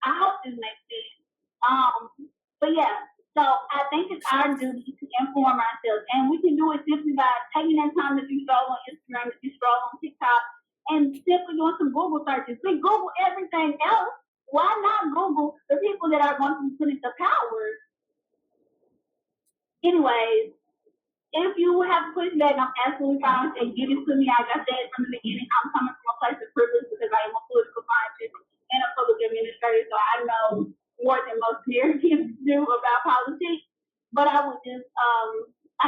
I hope this makes sense. But yeah, so I think it's our duty to inform ourselves, and we can do it simply by taking that time that you scroll on Instagram, that you scroll on TikTok, and simply doing some Google searches. We Google everything else. Why not Google the people that are going to be put into power? Anyways, if you have pushback, I'm absolutely fine and give it to me. Like I said from the beginning, I'm coming from a place of privilege because I am a political scientist and a public administrator, so I know more than most Americans do about politics. But I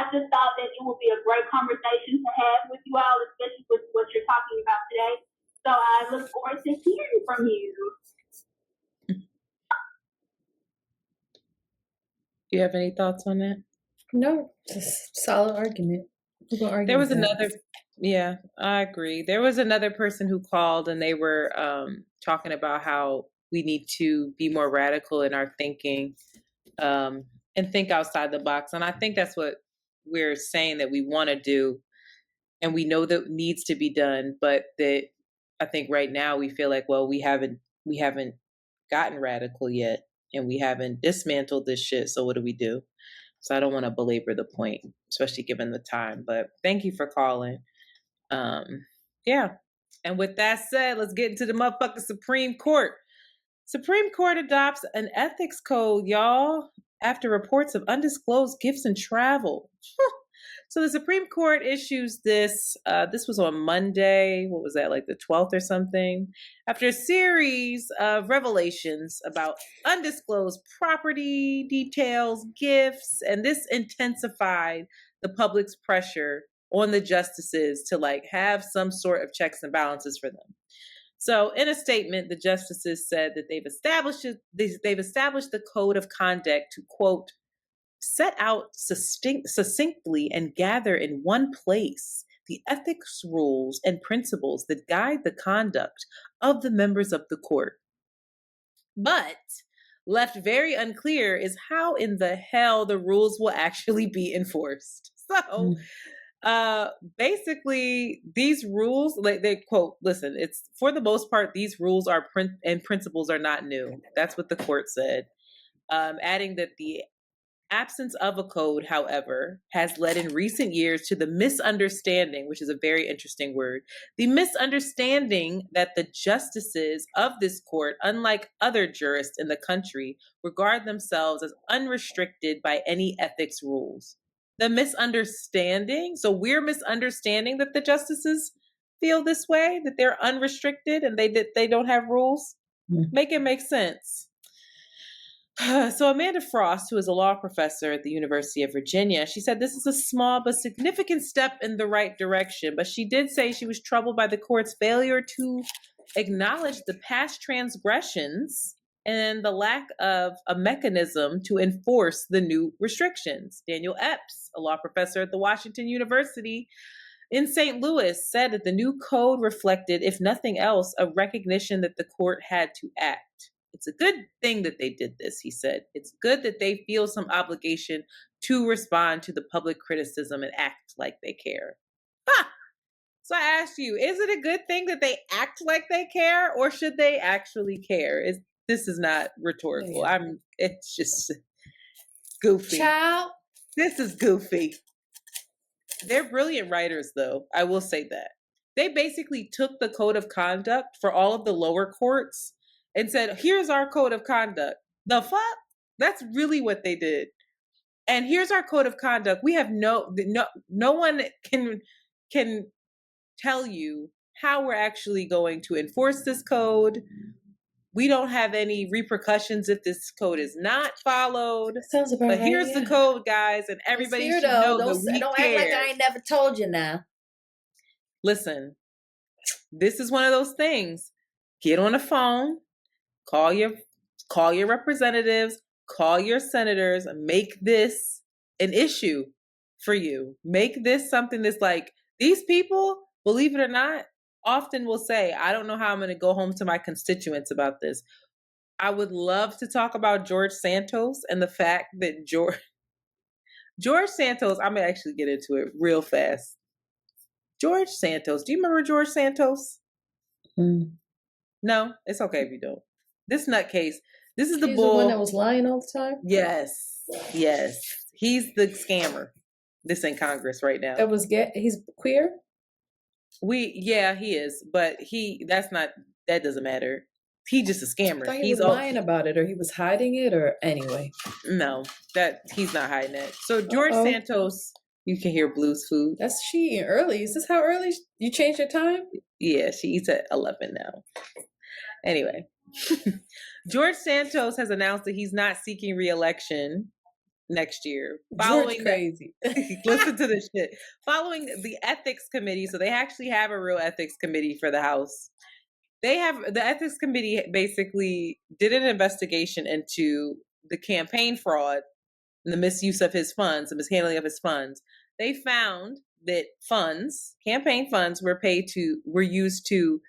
just thought that it would be a great conversation to have with you all, especially with what you're talking about today. So I look forward to hearing from you. Do you have any thoughts on that? No, it's a solid argument. There was another, yeah, I agree. There was another person who called, and they were talking about how we need to be more radical in our thinking, and think outside the box. And I think that's what we're saying that we want to do, and we know that needs to be done, but that I think right now we feel like, well, we haven't gotten radical yet, and we haven't dismantled this shit. So what do we do? So I don't want to belabor the point, especially given the time. But thank you for calling. Yeah. And with that said, let's get into the motherfucking Supreme Court. Supreme Court adopts an ethics code, y'all, after reports of undisclosed gifts and travel. So the Supreme Court issues this. This was on Monday. What was that, like the 12th or something? After a series of revelations about undisclosed property details, gifts, and this intensified the public's pressure on the justices to have some sort of checks and balances for them. So in a statement, the justices said that they've established the code of conduct to, quote, set out succinctly and gather in one place the ethics rules and principles that guide the conduct of the members of the court. But left very unclear is how in the hell the rules will actually be enforced. So basically these rules, they quote, listen, it's for the most part, these rules are and principles are not new. That's what the court said. Adding that the absence of a code, however, has led in recent years to the misunderstanding, which is a very interesting word, the misunderstanding that the justices of this court, unlike other jurists in the country, regard themselves as unrestricted by any ethics rules. The misunderstanding, so we're misunderstanding that the justices feel this way, that they're unrestricted and they don't have rules. Make it make sense. So Amanda Frost, who is a law professor at the University of Virginia, she said this is a small but significant step in the right direction. But she did say she was troubled by the court's failure to acknowledge the past transgressions and the lack of a mechanism to enforce the new restrictions. Daniel Epps, a law professor at the Washington University in St. Louis, said that the new code reflected, if nothing else, a recognition that the court had to act. It's a good thing that they did this, he said. It's good that they feel some obligation to respond to the public criticism and act like they care. Ha! So I asked you, is it a good thing that they act like they care, or should they actually care? This is not rhetorical. It's just goofy. Child. This is goofy. They're brilliant writers, though. I will say that. They basically took the code of conduct for all of the lower courts and said, here's our code of conduct. The fuck? That's really what they did. And here's our code of conduct. We have no one can tell you how we're actually going to enforce this code. We don't have any repercussions if this code is not followed. Sounds about but right. Here's the code, guys, and everybody should know that we don't care. act like I ain't never told you now. Listen, this is one of those things. Get on the phone, call your representatives, call your senators, and make this an issue for you. Make this something that's like, these people, believe it or not, often will say, I don't know how I'm going to go home to my constituents about this. I would love to talk about George Santos and the fact that George Santos, I'm going to actually get into it real fast. George Santos. Do you remember George Santos? No, it's okay if you don't. This nutcase, this is the bull. The one that was lying all the time? Yes. He's the scammer. This in Congress right now. He's queer? He is, but that doesn't matter. He's just a scammer. I thought he was lying about it, or he was hiding it, or anyway. No, he's not hiding it. So George Santos, you can hear Blues Food. That's she eating early. Is this how early you changed your time? Yeah, she eats at 11 now. Anyway, George Santos has announced that he's not seeking re-election next year. Crazy. Listen to this shit. Following the ethics committee, so they actually have a real ethics committee for the House. The ethics committee basically did an investigation into the campaign fraud and the misuse of his funds, the mishandling of his funds. They found that campaign funds were used to,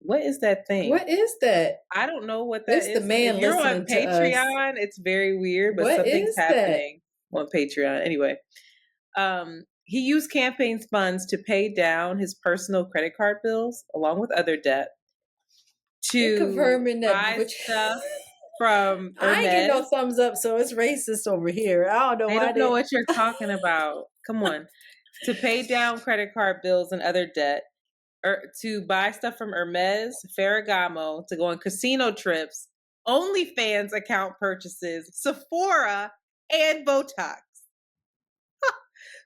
what is that thing? What is that? I don't know what that is. It's the man if you're listening on to Patreon, us. It's very weird, but what something's happening on Patreon. Anyway, he used campaign funds to pay down his personal credit card bills along with other debt to buy stuff from Hermes. I ain't get no thumbs up, so it's racist over here. I don't know why. I don't know what you're talking about. Come on. To pay down credit card bills and other debt, or to buy stuff from Hermes, Ferragamo, to go on casino trips, OnlyFans account purchases, Sephora, and Botox.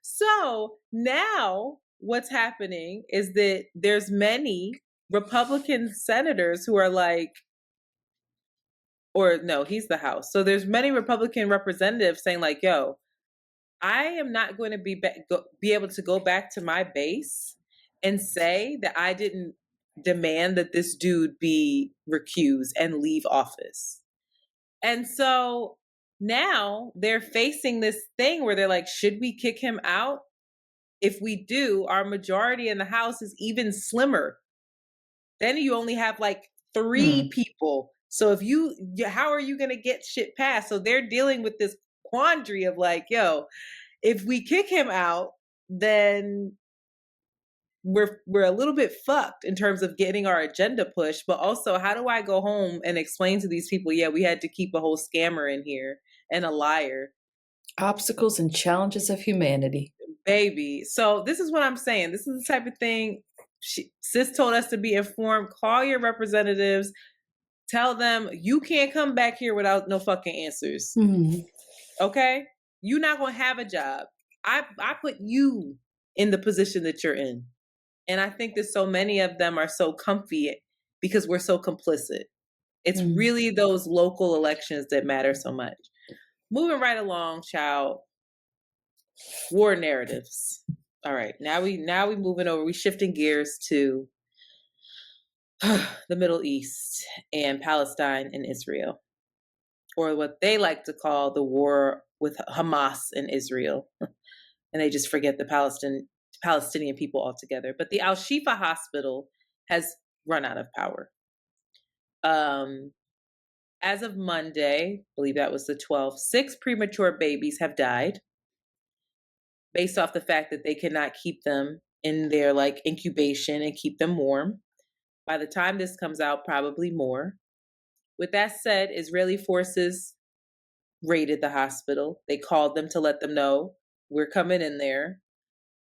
So now what's happening is that there's many Republican senators who are like, or no, he's the House. So there's many Republican representatives saying like, yo, I am not going to be able to go back to my base and say that I didn't demand that this dude be recused and leave office. And so now they're facing this thing where they're like, should we kick him out? If we do, our majority in the House is even slimmer. Then you only have like 3 people. So how are you going to get shit passed? So they're dealing with this quandary of like, yo, if we kick him out, then we're a little bit fucked in terms of getting our agenda pushed. But also, how do I go home and explain to these people, yeah, we had to keep a whole scammer in here and a liar? Obstacles and challenges of humanity. Baby. So this is what I'm saying. This is the type of thing Sis told us to be informed. Call your representatives. Tell them you can't come back here without no fucking answers. Okay? You're not going to have a job. I put you in the position that you're in. And I think that so many of them are so comfy because we're so complicit. It's really those local elections that matter so much. Moving right along, child. War narratives. All right, now we moving over. We shifting gears to the Middle East and Palestine and Israel, or what they like to call the war with Hamas and Israel, and they just forget the Palestinian people altogether. But the Al Shifa Hospital has run out of power. As of Monday, I believe that was the 12th, 6 premature babies have died based off the fact that they cannot keep them in their like incubation and keep them warm. By the time this comes out, probably more. With that said, Israeli forces raided the hospital. They called them to let them know, we're coming in there.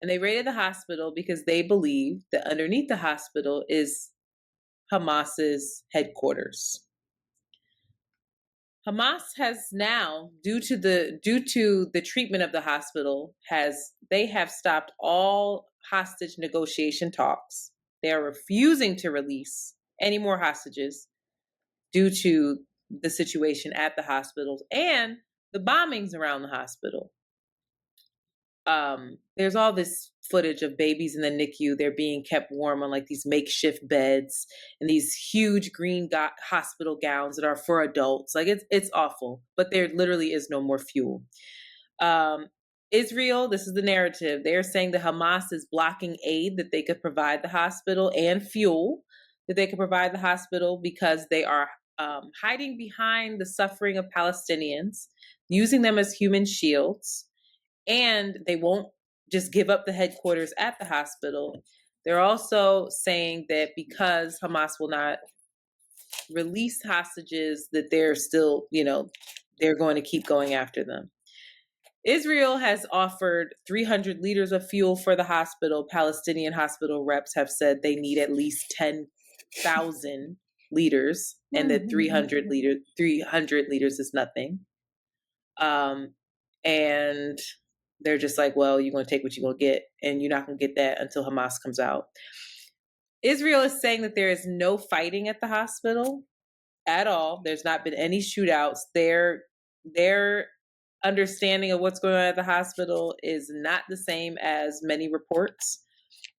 And they raided the hospital because they believe that underneath the hospital is Hamas's headquarters. Hamas has now, due to the treatment of the hospital, they have stopped all hostage negotiation talks. They are refusing to release any more hostages due to the situation at the hospitals and the bombings around the hospital. There's all this footage of babies in the NICU. They're being kept warm on like these makeshift beds and these huge green hospital gowns that are for adults. Like it's awful, but there literally is no more fuel. Israel, this is the narrative. They're saying that Hamas is blocking aid that they could provide the hospital and fuel that they could provide the hospital because they are hiding behind the suffering of Palestinians, using them as human shields. And they won't just give up the headquarters at the hospital. They're also saying that because Hamas will not release hostages, that they're still, they're going to keep going after them. Israel has offered 300 liters of fuel for the hospital. Palestinian hospital reps have said they need at least 10,000 liters, and that 300 liters is nothing. And they're just like, well, you're going to take what you're going to get, and you're not going to get that until Hamas comes out. Israel is saying that there is no fighting at the hospital at all. There's not been any shootouts. Their understanding of what's going on at the hospital is not the same as many reports.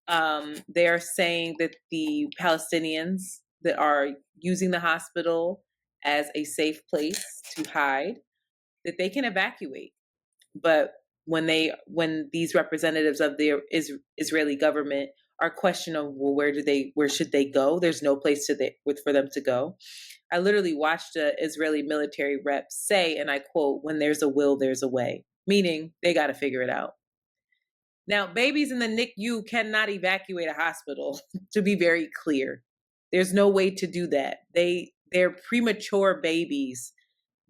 They are saying that the Palestinians that are using the hospital as a safe place to hide, that they can evacuate. But when these representatives of the Israeli government are questioning, well, where should they go? There's no place for them to go. I literally watched an Israeli military rep say, and I quote, "When there's a will, there's a way," meaning they got to figure it out. Now, babies in the NICU cannot evacuate a hospital, to be very clear. There's no way to do that. They're premature babies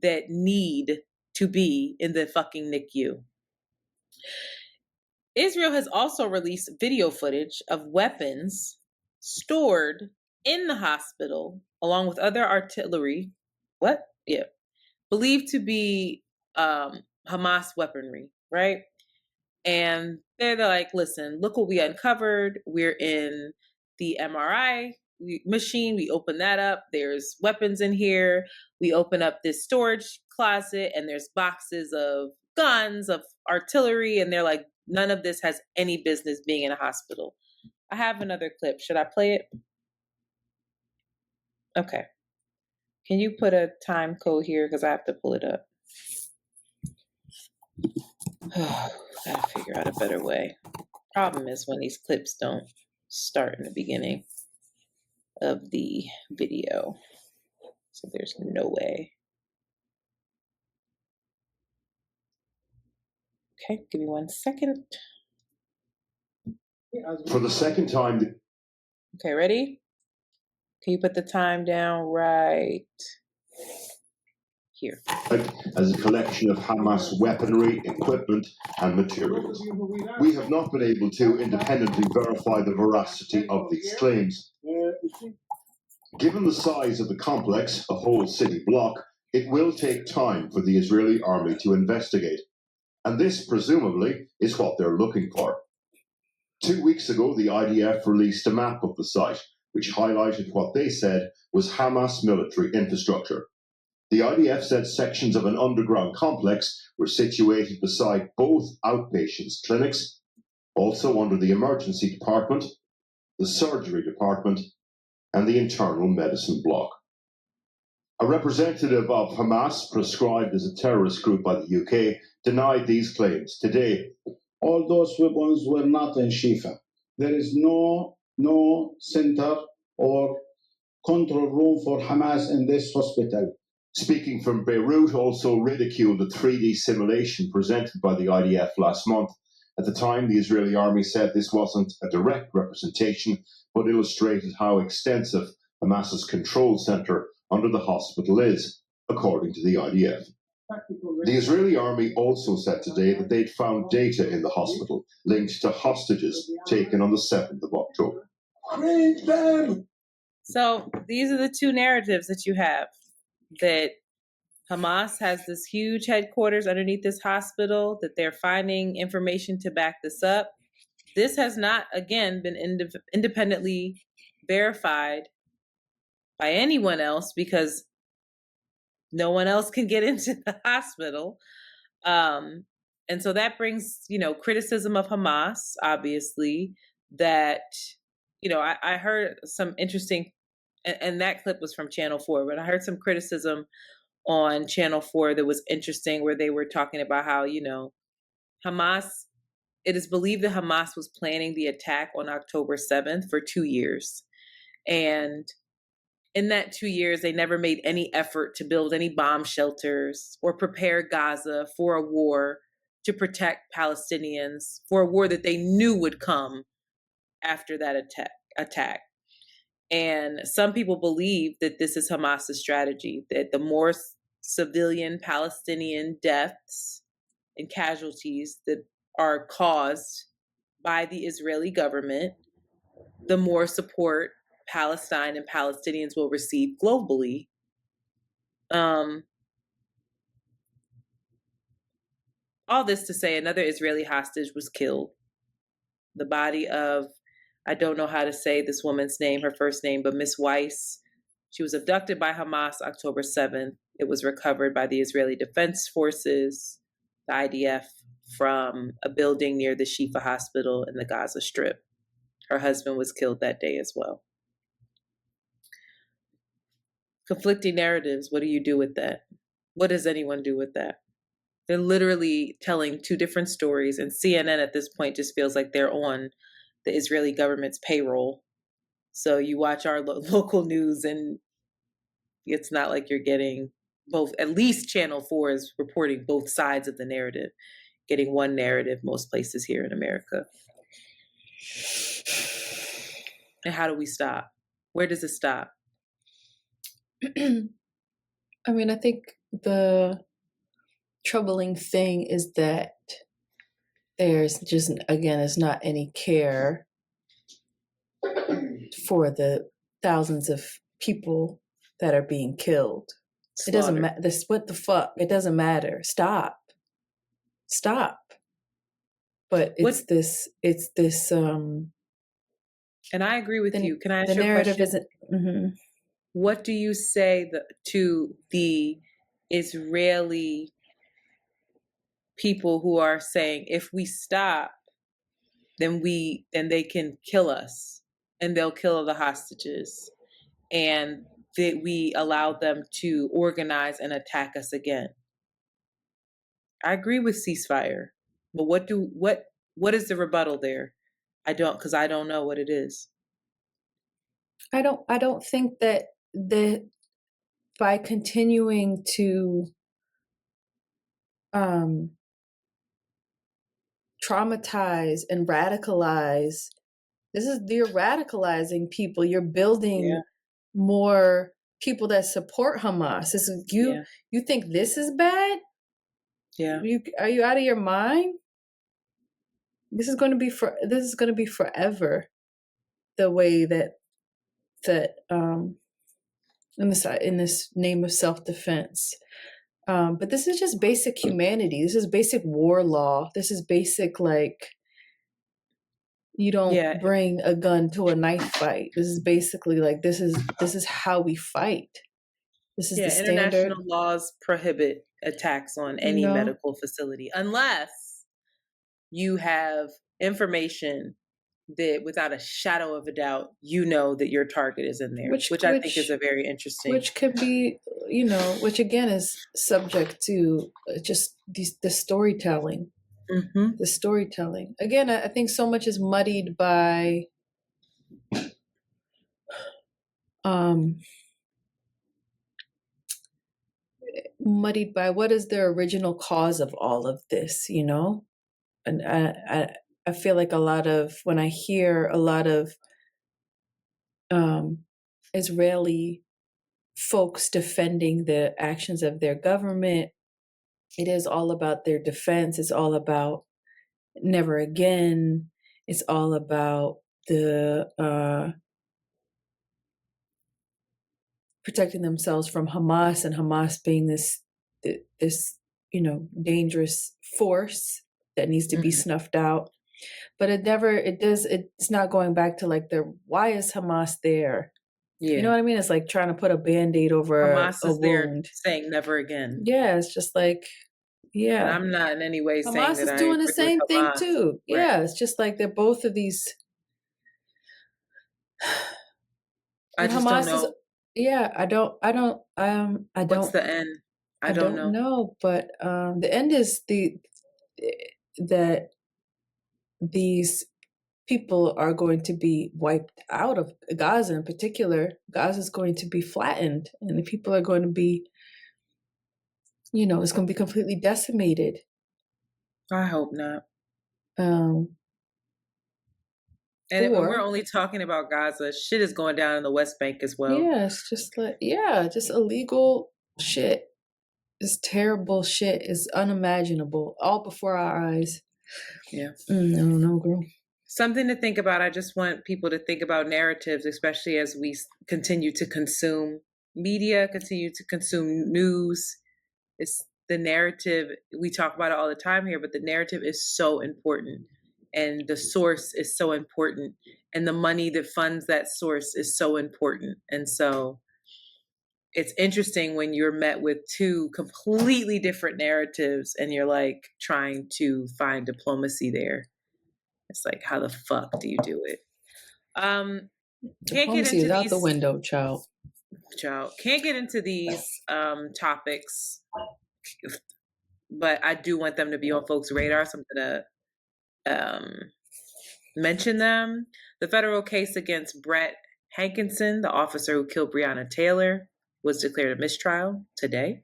that need to be in the fucking NICU. Israel has also released video footage of weapons stored in the hospital, along with other artillery. Believed to be Hamas weaponry, right? And they're like, listen, look what we uncovered. We're in the MRI machine. We open that up. There's weapons in here. We open up this storage closet, and there's boxes of guns, of artillery. And they're like, none of this has any business being in a hospital. I have another clip. Should I play it? Okay. Can you put a time code here? Because I have to pull it up. Gotta figure out a better way. Problem is when these clips don't start in the beginning of the video. So there's no way. Okay, give me 1 second. For the second time. Okay, ready? Can you put the time down right here? As a collection of Hamas weaponry, equipment, and materials. We have not been able to independently verify the veracity of these claims. Given the size of the complex, a whole city block, it will take time for the Israeli army to investigate. And this, presumably, is what they're looking for. 2 weeks ago, the IDF released a map of the site, which highlighted what they said was Hamas military infrastructure. The IDF said sections of an underground complex were situated beside both outpatients clinics, also under the emergency department, the surgery department, and the internal medicine block. A representative of Hamas, proscribed as a terrorist group by the UK, denied these claims today. All those weapons were not in Shifa. There is no center or control room for Hamas in this hospital. Speaking from Beirut, also ridiculed the 3D simulation presented by the IDF last month. At the time, the Israeli army said this wasn't a direct representation, but illustrated how extensive Hamas's control center under the hospital is, according to the IDF. The Israeli army also said today that they'd found data in the hospital linked to hostages taken on the 7th of October. Bring them! So these are the two narratives that you have, that Hamas has this huge headquarters underneath this hospital, that they're finding information to back this up. This has not, again, been independently verified by anyone else, because no one else can get into the hospital. And so that brings, criticism of Hamas, obviously, that, I heard some interesting, and that clip was from Channel 4, but I heard some criticism on Channel 4 that was interesting, where they were talking about how, Hamas, it is believed that Hamas was planning the attack on October 7th for 2 years. And in that 2 years, they never made any effort to build any bomb shelters or prepare Gaza for a war to protect Palestinians, for a war that they knew would come after that attack. And some people believe that this is Hamas's strategy, that the more civilian Palestinian deaths and casualties that are caused by the Israeli government, the more support Palestine and Palestinians will receive globally. All this to say, another Israeli hostage was killed. The body of, I don't know how to say this woman's name, her first name, but Miss Weiss. She was abducted by Hamas October 7th. It was recovered by the Israeli Defense Forces, the IDF, from a building near the Shifa Hospital in the Gaza Strip. Her husband was killed that day as well. Conflicting narratives, what do you do with that? What does anyone do with that? They're literally telling two different stories, and CNN at this point just feels like they're on the Israeli government's payroll. So you watch our local news, and it's not like you're getting both. At least Channel 4 is reporting both sides of the narrative, getting one narrative most places here in America. And how do we stop? Where does it stop? I mean, I think the troubling thing is that there's just, again, is not any care for the thousands of people that are being killed. It doesn't matter. What the fuck? It doesn't matter. Stop. But it's this. And I agree with you. Can I ask the you a narrative question? Isn't. What do you say to the Israeli people who are saying, if we stop, then they can kill us, and they'll kill the hostages, and that we allow them to organize and attack us again? I agree with ceasefire, but what is the rebuttal there? I don't know what it is. I don't think that by continuing to traumatize and radicalize, you're radicalizing people. You're building more people that support Hamas. You think this is bad? Yeah. Are you out of your mind? This is going to be forever. The way that in this name of self-defense. But this is just basic humanity. This is basic war law. This is basic, You don't Yeah. bring a gun to a knife fight. This is basically like this is how we fight. This is the standard. International laws prohibit attacks on any medical facility unless you have information that without a shadow of a doubt, you know that your target is in there, which I think is a very interesting. Which could be, which again is subject to just the storytelling. Mm-hmm. The storytelling. Again, I think so much is muddied by what is the original cause of all of this, And I feel like when I hear a lot of Israeli folks defending the actions of their government, it is all about their defense. It's all about never again. It's all about the protecting themselves from Hamas, and Hamas being this dangerous force that needs to be snuffed out. But it's not going back to like why is Hamas there? Yeah. You know what I mean? It's like trying to put a Band-Aid over Hamas a is there wound. saying never again. Yeah, it's just like, yeah. And I'm not in any way Hamas saying that is I doing the agree same with thing Hamas. too. Right. Yeah, it's just like they're both of these. I just Hamas don't know. I don't. What's the end? I don't know. But the end is that these people are going to be wiped out of Gaza in particular. Gaza is going to be flattened, and the people are going to be, it's going to be completely decimated. I hope not. And we're only talking about Gaza. Shit is going down in the West Bank as well. Yeah, it's just just illegal shit. This terrible shit is unimaginable, all before our eyes. Yeah. I don't know, girl. Something to think about. I just want people to think about narratives, especially as we continue to consume media, continue to consume news. It's the narrative. We talk about it all the time here, but the narrative is so important. And the source is so important. And the money that funds that source is so important. And so it's interesting when you're met with two completely different narratives and you're like trying to find diplomacy there. It's like, how the fuck do you do it? Diplomacy is out the window, child. Can't get into these topics, but I do want them to be on folks' radar, so I'm gonna mention them. The federal case against Brett Hankinson, the officer who killed Breonna Taylor, was declared a mistrial today.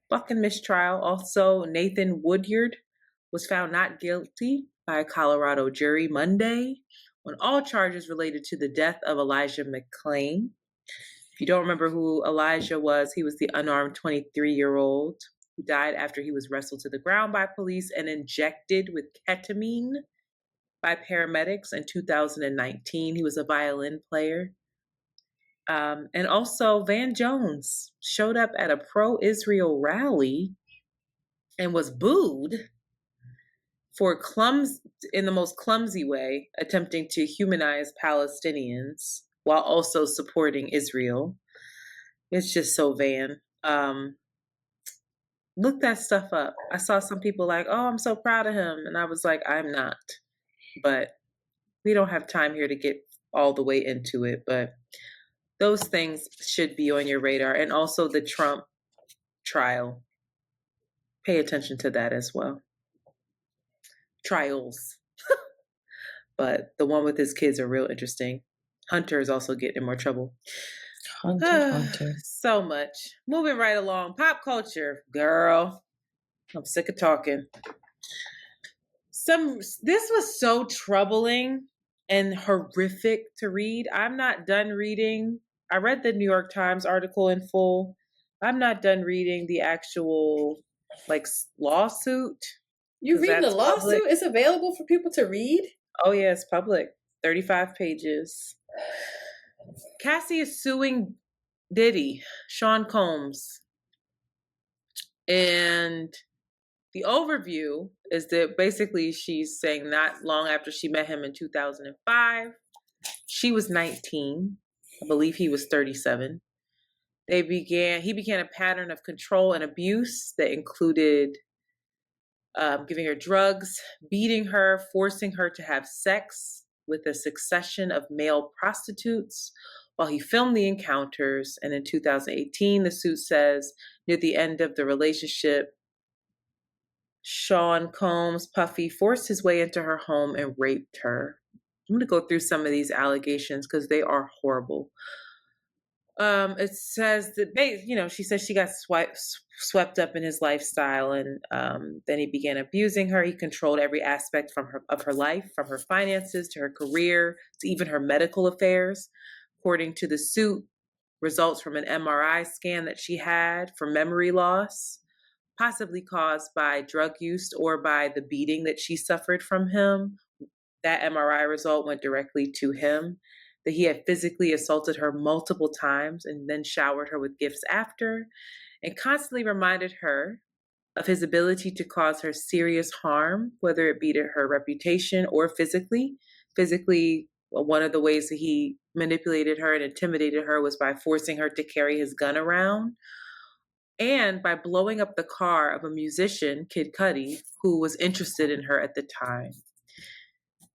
Fucking mistrial. Also, Nathan Woodyard was found not guilty by a Colorado jury Monday on all charges related to the death of Elijah McClain. If you don't remember who Elijah was, he was the unarmed 23-year-old who died after he was wrestled to the ground by police and injected with ketamine by paramedics in 2019. He was a violin player. And also Van Jones showed up at a pro-Israel rally and was booed for in the most clumsy way, attempting to humanize Palestinians while also supporting Israel. It's just so Van. Look that stuff up. I saw some people like, oh, I'm so proud of him. And I was like, I'm not. But we don't have time here to get all the way into it. But those things should be on your radar. And also the Trump trial. Pay attention to that as well. Trials. But the one with his kids are real interesting. Hunter is also getting in more trouble. Hunter. So much. Moving right along. Pop culture. Girl. I'm sick of talking. This was so troubling and horrific to read. I'm not done reading. I read the New York Times article in full. I'm not done reading the actual lawsuit. You read the lawsuit? Public. It's available for people to read? Oh yeah, it's public. 35 pages. Cassie is suing Diddy, Sean Combs. And the overview, is that basically she's saying not long after she met him in 2005, she was 19. I believe he was 37. He began a pattern of control and abuse that included giving her drugs, beating her, forcing her to have sex with a succession of male prostitutes while he filmed the encounters. And in 2018, the suit says, near the end of the relationship, Sean Combs, Puffy, forced his way into her home and raped her. I'm going to go through some of these allegations because they are horrible. It says that, she says she got swept up in his lifestyle, and then he began abusing her. He controlled every aspect of her life, from her finances to her career to even her medical affairs. According to the suit, results from an MRI scan that she had for memory loss, possibly caused by drug use or by the beating that she suffered from him. That MRI result went directly to him. That he had physically assaulted her multiple times and then showered her with gifts after, and constantly reminded her of his ability to cause her serious harm, whether it be to her reputation or physically. Physically, one of the ways that he manipulated her and intimidated her was by forcing her to carry his gun around, and by blowing up the car of a musician, Kid Cudi, who was interested in her at the time.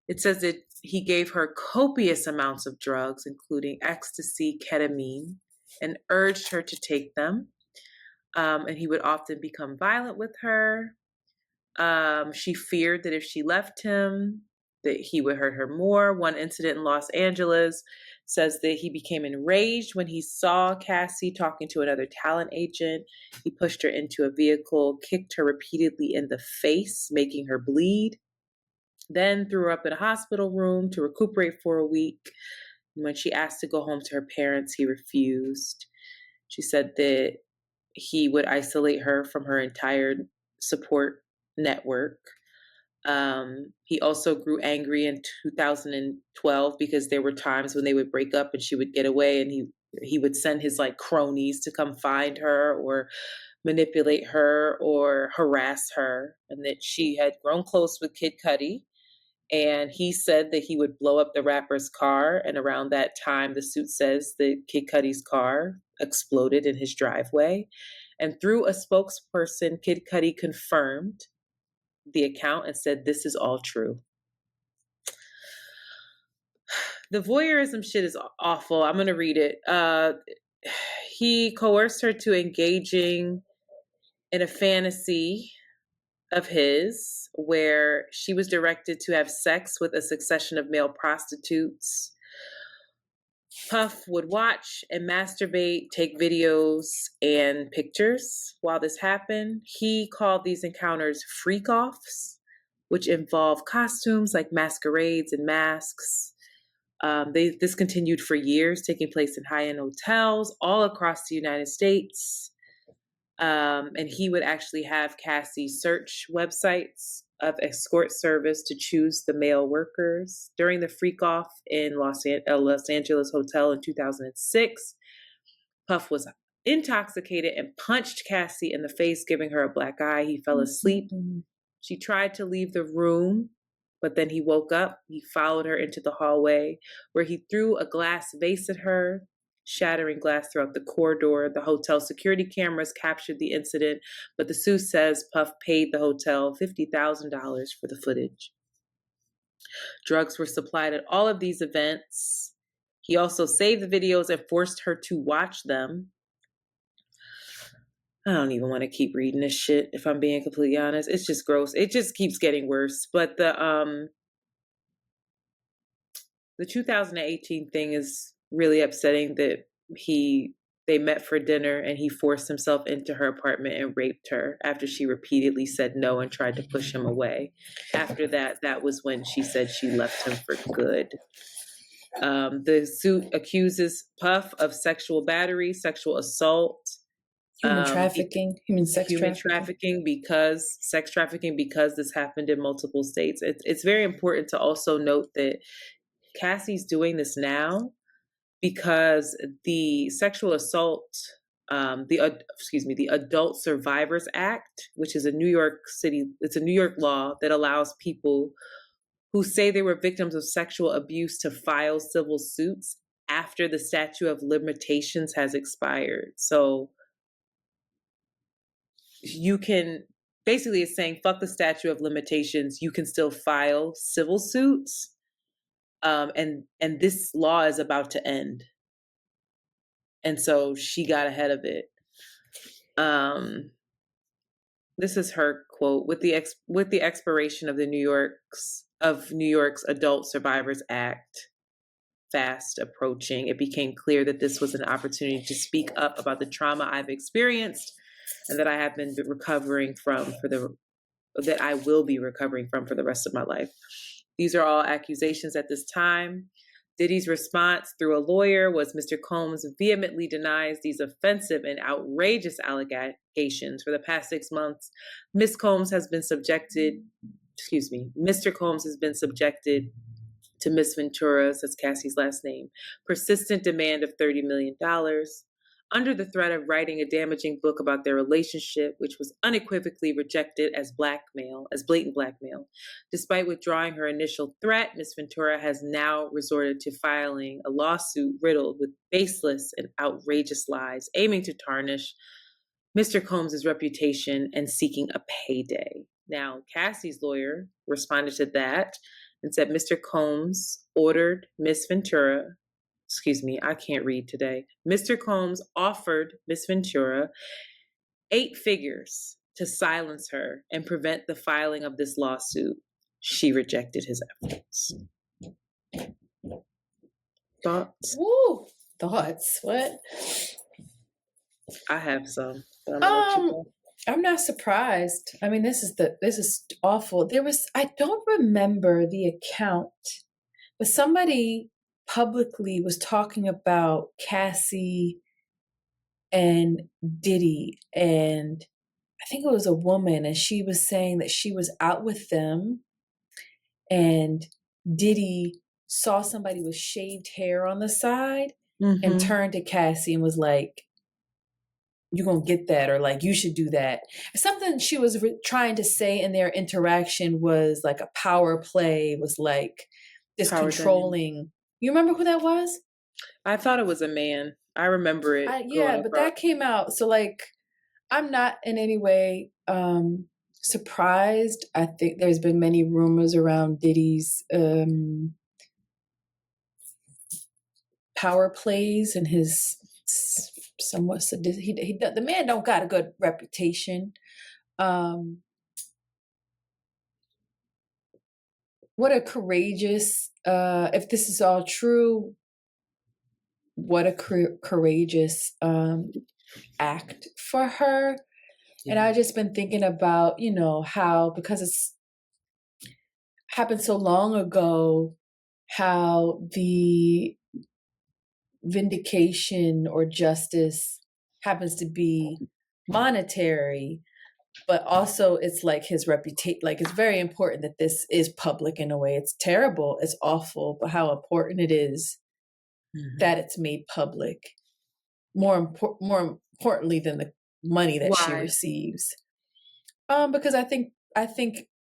It says that he gave her copious amounts of drugs, including ecstasy, ketamine, and urged her to take them. And he would often become violent with her. She feared that if she left him, that he would hurt her more. One incident in Los Angeles says that he became enraged when he saw Cassie talking to another talent agent. He pushed her into a vehicle, kicked her repeatedly in the face, making her bleed. Then threw her up in a hospital room to recuperate for a week. And when she asked to go home to her parents, he refused. She said that he would isolate her from her entire support network. He also grew angry in 2012 because there were times when they would break up and she would get away, and he would send his cronies to come find her or manipulate her or harass her, and that she had grown close with Kid Cudi. And he said that he would blow up the rapper's car. And around that time, the suit says that Kid Cudi's car exploded in his driveway. And through a spokesperson, Kid Cudi confirmed the account and said, this is all true. The voyeurism shit is awful. I'm going to read it. He coerced her to engaging in a fantasy of his where she was directed to have sex with a succession of male prostitutes. Puff would watch and masturbate, take videos and pictures while this happened. He called these encounters freak-offs, which involve costumes like masquerades and masks. This continued for years, taking place in high-end hotels all across the United States. And he would actually have Cassie search websites of escort service to choose the male workers. During the freak-off in Los Angeles hotel in 2006, Puff was intoxicated and punched Cassie in the face, giving her a black eye. He fell asleep. She tried to leave the room, but then he woke up. He followed her into the hallway, where he threw a glass vase at her, shattering glass throughout the corridor. The hotel security cameras captured the incident, but the suit says Puff paid the hotel $50,000 for the footage. Drugs were supplied at all of these events. He also saved the videos and forced her to watch them. I don't even want to keep reading this shit, if I'm being completely honest. It's just gross. It just keeps getting worse. But the 2018 thing is really upsetting, that they met for dinner and he forced himself into her apartment and raped her after she repeatedly said no and tried to push him away. After that was when she said she left him for good. The suit accuses Puff of sexual battery, sexual assault, human sex trafficking because this happened in multiple states. It's very important to also note that Cassie's doing this now because the sexual assault the Adult Survivors Act, which is a New York law that allows people who say they were victims of sexual abuse to file civil suits after the statute of limitations has expired. So you can, basically it's saying, fuck the statute of limitations, you can still file civil suits. And this law is about to end. And so she got ahead of it. This is her quote: with the expiration of New York's Adult Survivors Act fast approaching, it became clear that this was an opportunity to speak up about the trauma I've experienced and that I have been recovering from that I will be recovering from for the rest of my life. These are all accusations at this time. Diddy's response through a lawyer was Mr. Combs vehemently denies these offensive and outrageous allegations. For the past 6 months, Mr. Combs has been subjected to Miss Ventura's, that's Cassie's last name, persistent demand of $30 million, under the threat of writing a damaging book about their relationship, which was unequivocally rejected as blatant blackmail. Despite withdrawing her initial threat, Ms. Ventura has now resorted to filing a lawsuit riddled with baseless and outrageous lies, aiming to tarnish Mr. Combs' reputation and seeking a payday. Now, Cassie's lawyer responded to that and said Mr. Combs ordered Miss Ventura, I can't read today. Mr. Combs offered Miss Ventura 8 figures to silence her and prevent the filing of this lawsuit. She rejected his efforts. Thoughts? Woo! Thoughts? What? I have some. But I'm gonna let you go. I'm not surprised. I mean, this is awful. I don't remember the account, but somebody publicly was talking about Cassie and Diddy, and I think it was a woman, and she was saying that she was out with them and Diddy saw somebody with shaved hair on the side and turned to Cassie and was like, "You're going to get that," or like, "You should do that." Something she was trying to say in their interaction was like a power play, was like this Power controlling. Dynamic. You remember who that was? I thought it was a man. I remember it. But that came out. So like, I'm not in any way surprised. I think there's been many rumors around Diddy's power plays and his somewhat sadistic. The man don't got a good reputation. What a courageous, if this is all true, what a courageous act for her. Yeah. And I've just been thinking about, how, because it's happened so long ago, how the vindication or justice happens to be monetary, but also it's like his reputation, like it's very important that this is public in a way. It's terrible, it's awful, but how important it is that it's made public, more importantly than the money that she receives. Because I think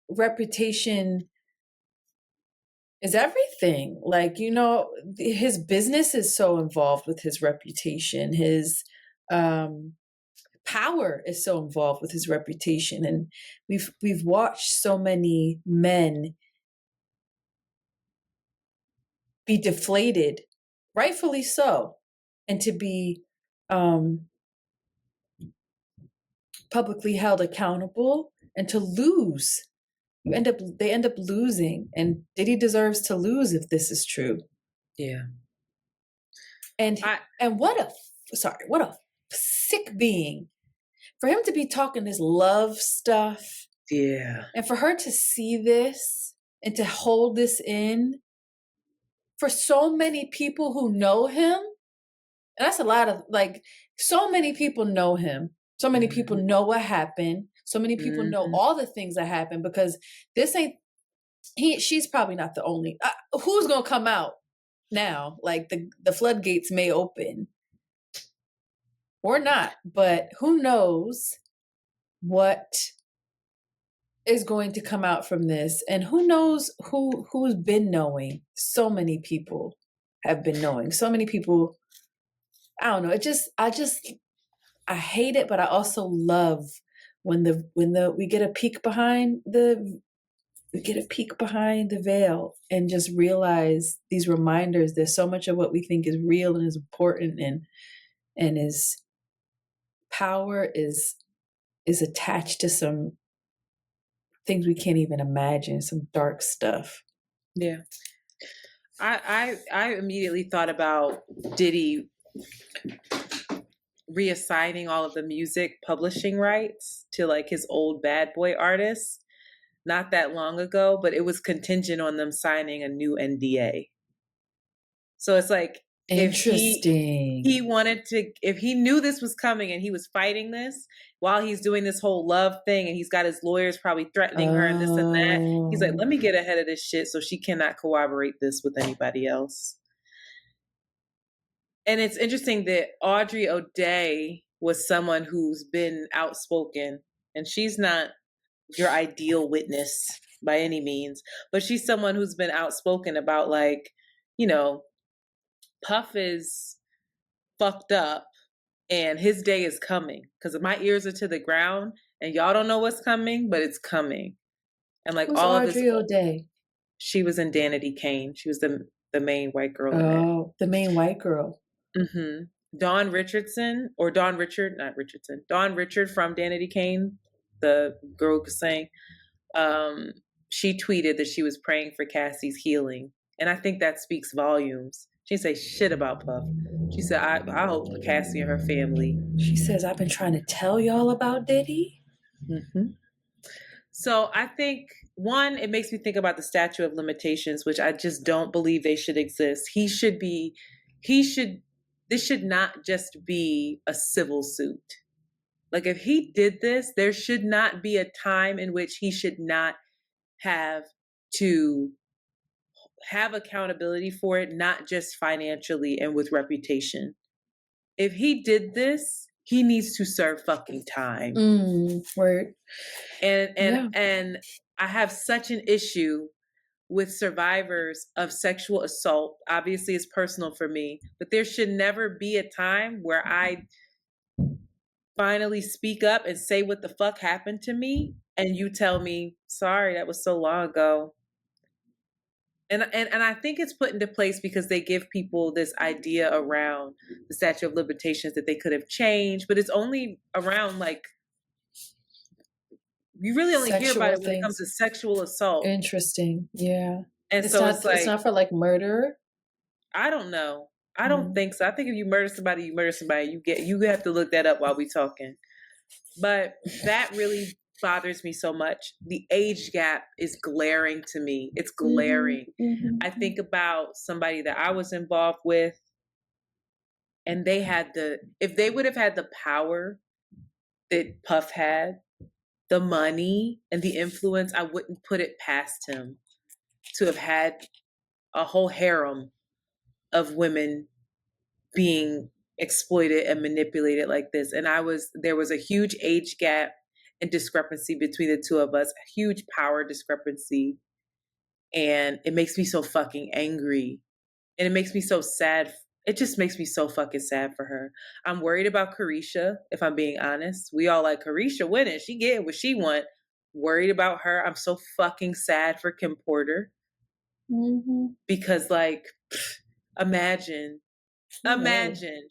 reputation is everything. Like, his business is so involved with his reputation. His power is so involved with his reputation. And we've watched so many men be deflated, rightfully so, and to be publicly held accountable and to lose. They end up losing, and Diddy deserves to lose if this is true. Yeah. And what a sick being for him to be talking this love stuff. Yeah. And for her to see this and to hold this in for so many people who know him. And that's a lot of, like, so many people know him. So many people know what happened. So many people know all the things that happened, because this ain't, she's probably not the only, who's going to come out now? Like the floodgates may open. or not, but who knows what is going to come out from this, and who knows who's been knowing. So many people have been knowing. So many people. I don't know. I hate it, but I also love when we get a peek behind the veil and just realize these reminders. There's so much of what we think is real and is important and is power is attached to some things we can't even imagine, some dark stuff. Yeah. I immediately thought about Diddy reassigning all of the music publishing rights to like his old bad boy artists not that long ago, but it was contingent on them signing a new NDA. So it's like, interesting. If he wanted to, if he knew this was coming and he was fighting this while he's doing this whole love thing and he's got his lawyers probably threatening her and this and that, he's like, let me get ahead of this shit so she cannot corroborate this with anybody else. And it's interesting that Audrey O'Day was someone who's been outspoken, and she's not your ideal witness by any means, but she's someone who's been outspoken about, like, you know, Puff is fucked up and his day is coming because my ears are to the ground and y'all don't know what's coming, but it's coming. And like, who's all Audrey of this. O'Day? She was in Danity Kane. She was the main white girl. Oh, the main white girl. Mm-hmm. Dawn Richard from Danity Kane, the girl who could sing. She tweeted that she was praying for Cassie's healing, and I think that speaks volumes. She didn't say shit about Puff. She said, I hope for Cassie and her family. She says, I've been trying to tell y'all about Diddy. Mm-hmm. So I think, one, it makes me think about the statute of limitations, which I just don't believe they should exist. This should not just be a civil suit. Like, if he did this, there should not be a time in which he should not have to have accountability for it, not just financially and with reputation. If he did this, he needs to serve fucking time. Word. And I have such an issue with survivors of sexual assault. Obviously, it's personal for me, but there should never be a time where I finally speak up and say what the fuck happened to me, and you tell me, sorry, that was so long ago. And I think it's put into place because they give people this idea around the statute of limitations that they could have changed, but it's only around, like, you really only hear about it when it comes to sexual assault. Interesting. Yeah. And it's like, it's not for like murder. I don't know. I don't think so. I think if you murder somebody, you have to look that up while we talking. But that really bothers me so much. The age gap is glaring to me. It's glaring. Mm-hmm. I think about somebody that I was involved with, and if they would have had the power that Puff had, the money and the influence, I wouldn't put it past him to have had a whole harem of women being exploited and manipulated like this. And there was a huge age gap and discrepancy between the two of us, a huge power discrepancy. And it makes me so fucking angry. And it makes me so sad. It just makes me so fucking sad for her. I'm worried about Carisha, if I'm being honest. We all like Carisha winning. She getting what she want. Worried about her. I'm so fucking sad for Kim Porter. Mm-hmm. Because, like, imagine.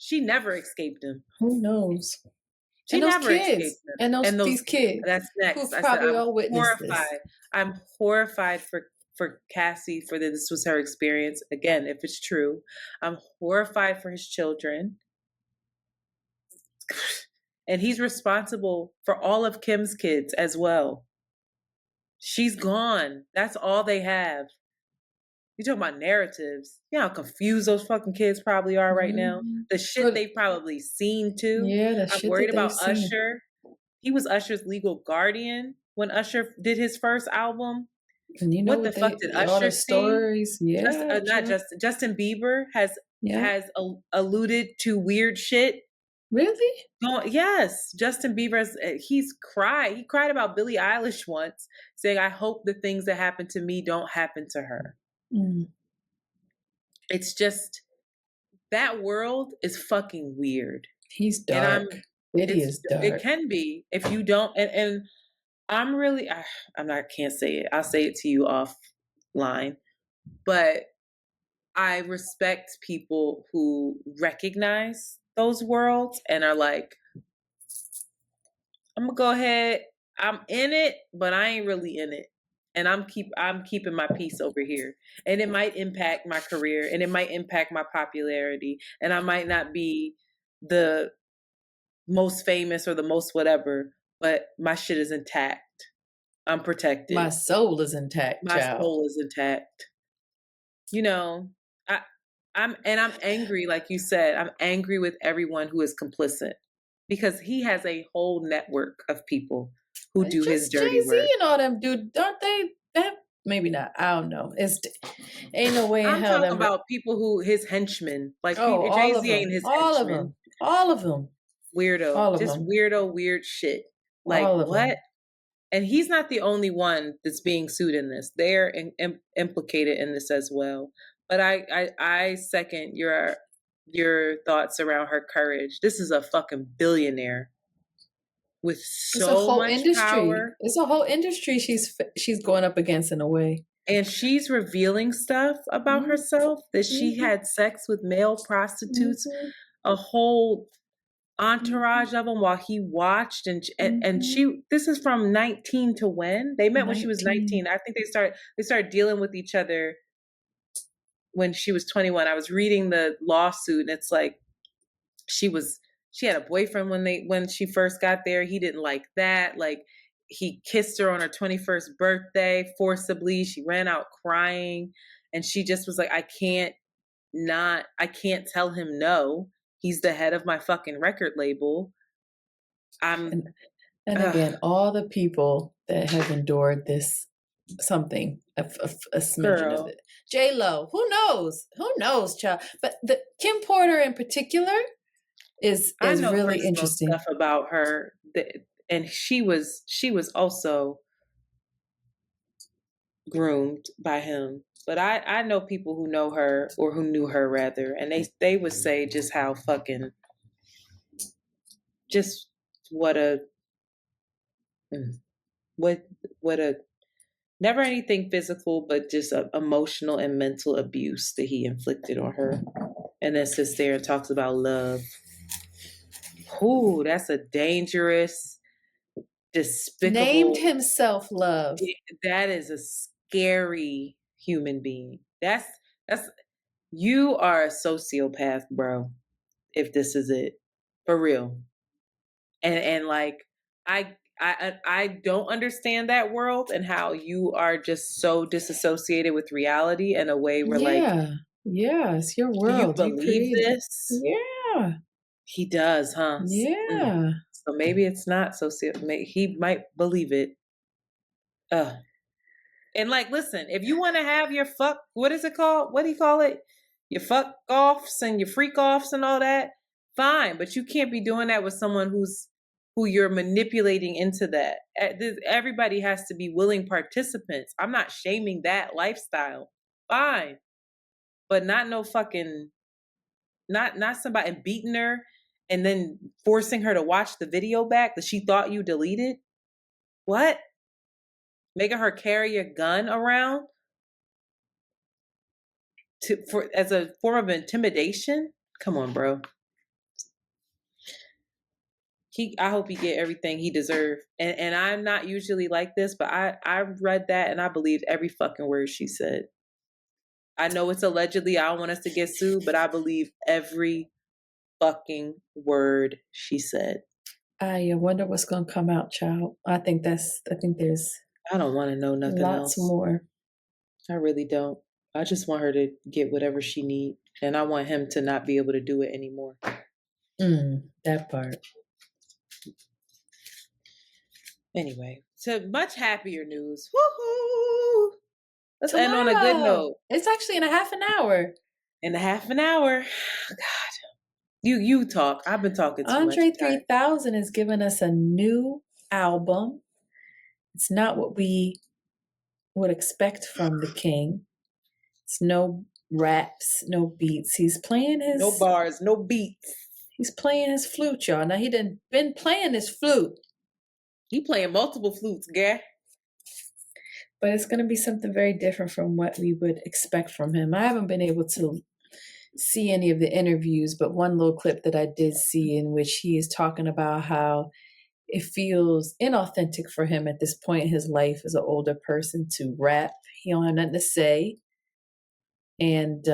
She never escaped him. Who knows? She never escaped him. And these kids. That's next. Who probably all witnessed this. I'm horrified for Cassie, for that this was her experience. Again, if it's true, I'm horrified for his children. And he's responsible for all of Kim's kids as well. She's gone. That's all they have. You talking about narratives. You know how confused those fucking kids probably are right now? The shit they've probably seen too. Yeah, I'm worried about Usher. He was Usher's legal guardian when Usher did his first album. And you know what the fuck did Usher stories? Yeah, Justin Bieber has alluded to weird shit Really? No, yes, Justin Bieber's he cried about Billie Eilish once, saying, "I hope the things that happen to me don't happen to her." Mm. It's just that world is fucking weird. He's And dark. Diddy is dark. it can be if you don't, and I'm really, can't say it. I'll say it to you offline, but I respect people who recognize those worlds and are like, I'm gonna go ahead. I'm in it, but I ain't really in it. And I'm keeping my peace over here. And it might impact my career and it might impact my popularity. And I might not be the most famous or the most whatever, but my shit is intact. I'm protected. My soul is intact, My child. soul is intact. You know, I'm angry, like you said. I'm angry with everyone who is complicit because he has a whole network of people who do his dirty Jay-Z work. and all them do, don't they? Maybe not. I don't know. Ain't no way in I'm hell talking about people who his henchmen, like all of Jay-Z ain't them. his All of henchman. them. All of them. Weirdo, All of just them. weirdo, weird shit. Like All of what? them. And he's not the only one that's being sued in this. They're implicated in this as well. But I second your thoughts around her courage. This is a fucking billionaire with so much power. It's a whole industry she's going up against in a way. And she's revealing stuff about herself that she had sex with male prostitutes, a whole entourage of them while he watched, and she, this is from 19 to when they met. When she was 19, I think they started dealing with each other when she was 21. I was reading the lawsuit and it's like she had a boyfriend when she first got there. He didn't like that. Like he kissed her on her 21st birthday forcibly. She ran out crying and she just was like, I can't tell him no. He's the head of my fucking record label. And again, all the people that have endured this, something, a smidgen of it. J-Lo, who knows, child. But the Kim Porter in particular is really interesting stuff about her, and she was also groomed by him. But I know people who know her, or who knew her rather, and they would say just how fucking, just what a never anything physical, but just emotional and mental abuse that he inflicted on her. And then sits there and talks about love. Ooh, that's a dangerous, despicable. Named himself love. That is a scary human being. That's you are a sociopath, bro. If this is it, for real. And like I don't understand that world and how you are just so disassociated with reality in a way where it's your world. Do you believe this? Yeah. He does, huh? Yeah. So maybe it's not he might believe it. And like, listen, if you want to have your what is it called? What do you call it? Your fuck offs and your freak offs and all that, fine. But you can't be doing that with someone who you're manipulating into that. Everybody has to be willing participants. I'm not shaming that lifestyle. Fine. But not no fucking, not somebody beating her and then forcing her to watch the video back that she thought you deleted. What? Making her carry a gun around as a form of intimidation? Come on, bro. I hope he get everything he deserved. And I'm not usually like this, but I read that and I believed every fucking word she said. I know it's allegedly, I don't want us to get sued, but I believe every fucking word she said. I wonder what's gonna come out, child. I think there's I don't want to know nothing else. Lots more. I really don't. I just want her to get whatever she needs. And I want him to not be able to do it anymore. That part. Anyway, to much happier news. Woohoo! Let's end on a good note. It's actually in a half an hour. In a half an hour. God. You talk. I've been talking too much. Andre 3000 has given us a new album. It's not what we would expect from the king. It's no raps, no beats. He's playing his No bars, no beats. He's playing his flute, y'all. Now he done been playing his flute. He playing multiple flutes, guy. But it's gonna be something very different from what we would expect from him. I haven't been able to see any of the interviews, but one little clip that I did see in which he is talking about how it feels inauthentic for him at this point in his life as an older person to rap. He don't have nothing to say. And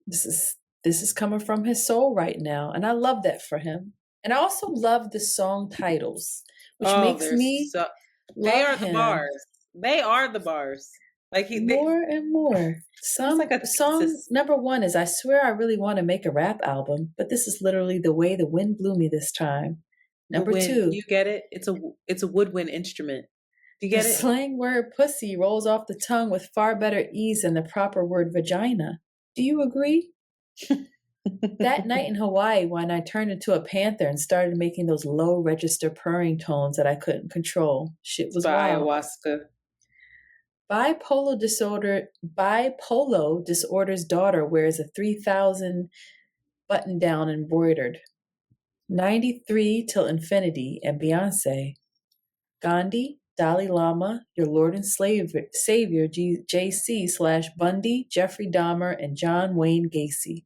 this is coming from his soul right now. And I love that for him. And I also love the song titles, which makes me they are him the bars. They are the bars. Like more and more. Some like a song thesis. number one is I Swear I Really Want to Make a Rap Album, but this is literally The Way the Wind Blew Me this time. Number two. You get it? It's a woodwind instrument. Do you get the it? Slang word pussy rolls off the tongue with far better ease than the proper word vagina. Do you agree? That night in Hawaii when I turned into a panther and started making those low register purring tones that I couldn't control. Shit was wild. Ayahuasca. Bipolar disorder's daughter wears a 3000 button down embroidered. 93 till infinity and Beyonce. Gandhi, Dalai Lama, your Lord and Savior, JC/Bundy, Jeffrey Dahmer, and John Wayne Gacy.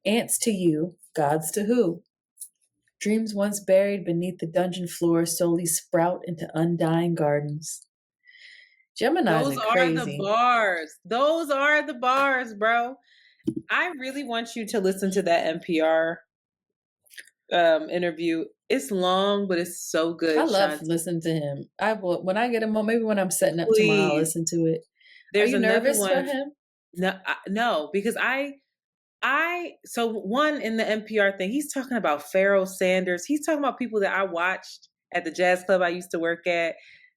Ants to you, gods to who? Dreams once buried beneath the dungeon floor slowly sprout into undying gardens. Gemini's Those crazy. are the bars. Those are the bars, bro. I really want you to listen to that NPR interview. It's long, but it's so good. I love Shanti. listening to him. I will when I get him on. Maybe when I'm setting up tomorrow, I'll listen to it. There's Are you nervous for him? No, because so one in the NPR thing, he's talking about Pharoah Sanders. He's talking about people that I watched at the jazz club I used to work at.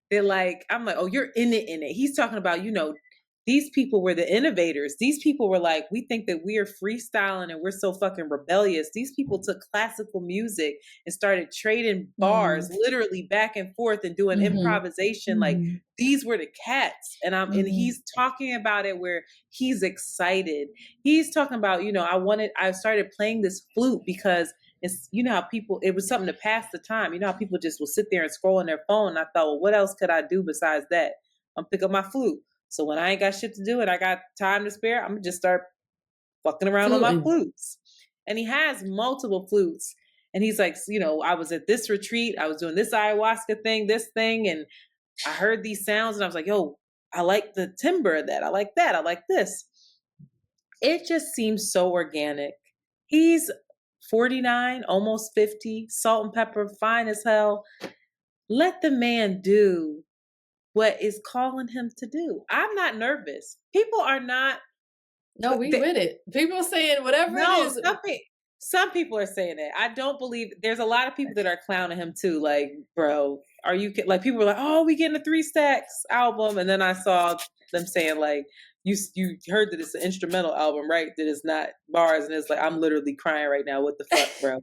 They're like, I'm like, oh, you're in it. He's talking about, these people were the innovators. These people were like, we think that we are freestyling and we're so fucking rebellious. These people took classical music and started trading bars literally back and forth and doing improvisation. Like these were the cats. And and he's talking about it where he's excited. He's talking about, I started playing this flute because it's, how people, it was something to pass the time. You know how people just will sit there and scroll on their phone. And I thought, well, what else could I do besides that? I'm pick up my flute. So when I ain't got shit to do and I got time to spare, I'm going to just start fucking around on my flutes. And he has multiple flutes. And he's like, I was at this retreat. I was doing this ayahuasca thing, this thing. And I heard these sounds and I was like, yo, I like the timbre of that. I like that. I like this. It just seems so organic. He's 49, almost 50, salt and pepper, fine as hell. Let the man do what is calling him to do. I'm not nervous. People are not. No, we with it. People saying whatever it is. Some people are saying that. I don't believe. There's a lot of people that are clowning him too. Like, bro, are you like? People were like, oh, we getting a 3 Stacks album, and then I saw them saying like, you heard that it's an instrumental album, right? That it's not bars, and it's like I'm literally crying right now. What the fuck, bro?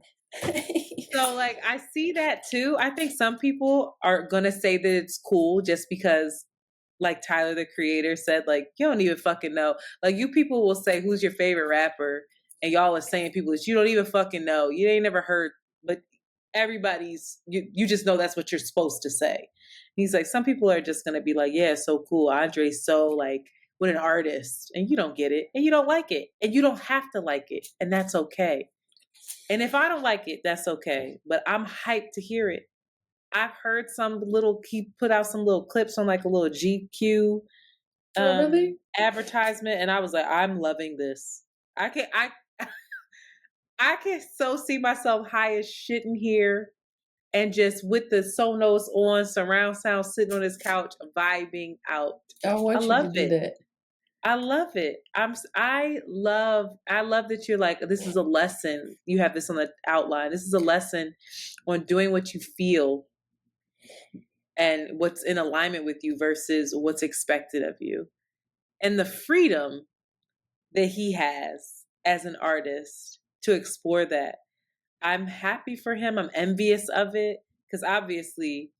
So like I see that too. I think some people are gonna say that it's cool just because like Tyler the Creator said, like, you don't even fucking know. Like you people will say who's your favorite rapper and y'all are saying people that you don't even fucking know. You ain't never heard, but everybody's you just know that's what you're supposed to say. He's like, some people are just gonna be like, yeah, so cool. Andre's so like what an artist, and you don't get it and you don't like it and you don't have to like it, and that's okay. And if I don't like it, that's okay. But I'm hyped to hear it. I've heard he put out some little clips on like a little GQ advertisement. And I was like, I'm loving this. I can so see myself high as shit in here and just with the Sonos on, surround sound, sitting on his couch, vibing out. I love you to do that. I love it. I love that you're like, this is a lesson. You have this on the outline. This is a lesson on doing what you feel and what's in alignment with you versus what's expected of you. And the freedom that he has as an artist to explore that. I'm happy for him. I'm envious of it because obviously,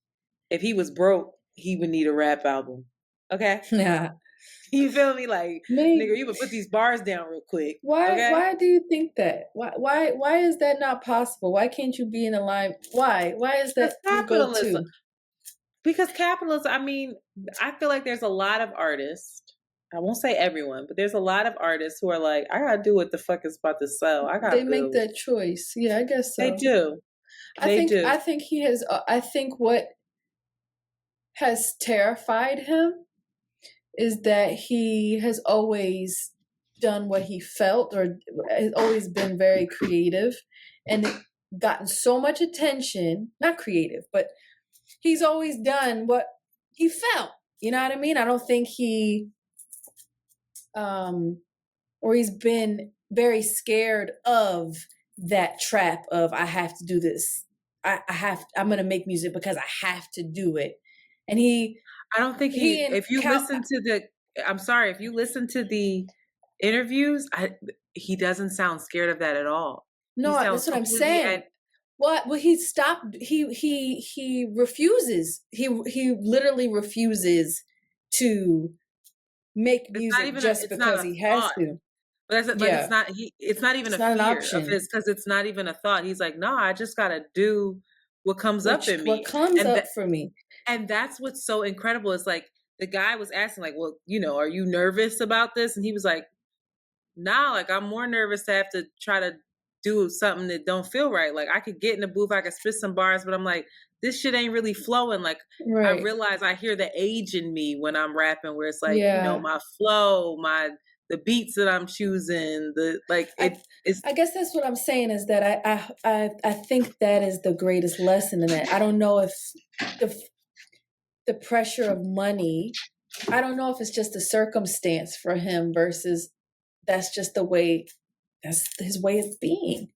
if he was broke, he would need a rap album. Okay, Yeah. you feel me? Like, Maybe. nigga, you would put these bars down real quick. Why? Okay? Why do you think that? Why is that not possible? Why can't you be in a line? Why? Why is that your Capitalism. go-to? Because capitalism. I mean, I feel like there's a lot of artists. I won't say everyone, but there's a lot of artists who are like, I gotta do what the fuck is about to sell. I gotta. They make that choice. Yeah, I guess so. They do. I think he has. I think what has terrified him is that he has always done what he felt, or has always been very creative, and gotten so much attention. Not creative, but he's always done what he felt. You know what I mean? I don't think he, or he's been very scared of that trap of I have to do this. I'm going to make music because I have to do it. And I don't think if you listen to the interviews, he doesn't sound scared of that at all. No, that's what I'm saying. Well, he stopped. He refuses. He literally refuses to make music just because he has to. But it's not. It's not even a fear of his, because it's not even a thought. He's like, no, I just gotta do what comes up in me. What comes up for me. And that's what's so incredible. Is like the guy was asking, like, well, are you nervous about this? And he was like, nah, like I'm more nervous to have to try to do something that don't feel right. Like I could get in the booth, I could spit some bars, but I'm like, this shit ain't really flowing. Like I realize I hear the age in me when I'm rapping, where it's like, my flow, the beats that I'm choosing, I guess that's what I'm saying, is that I think that is the greatest lesson in it. I don't know if the pressure of money, I don't know if it's just a circumstance for him versus that's just that's his way of being.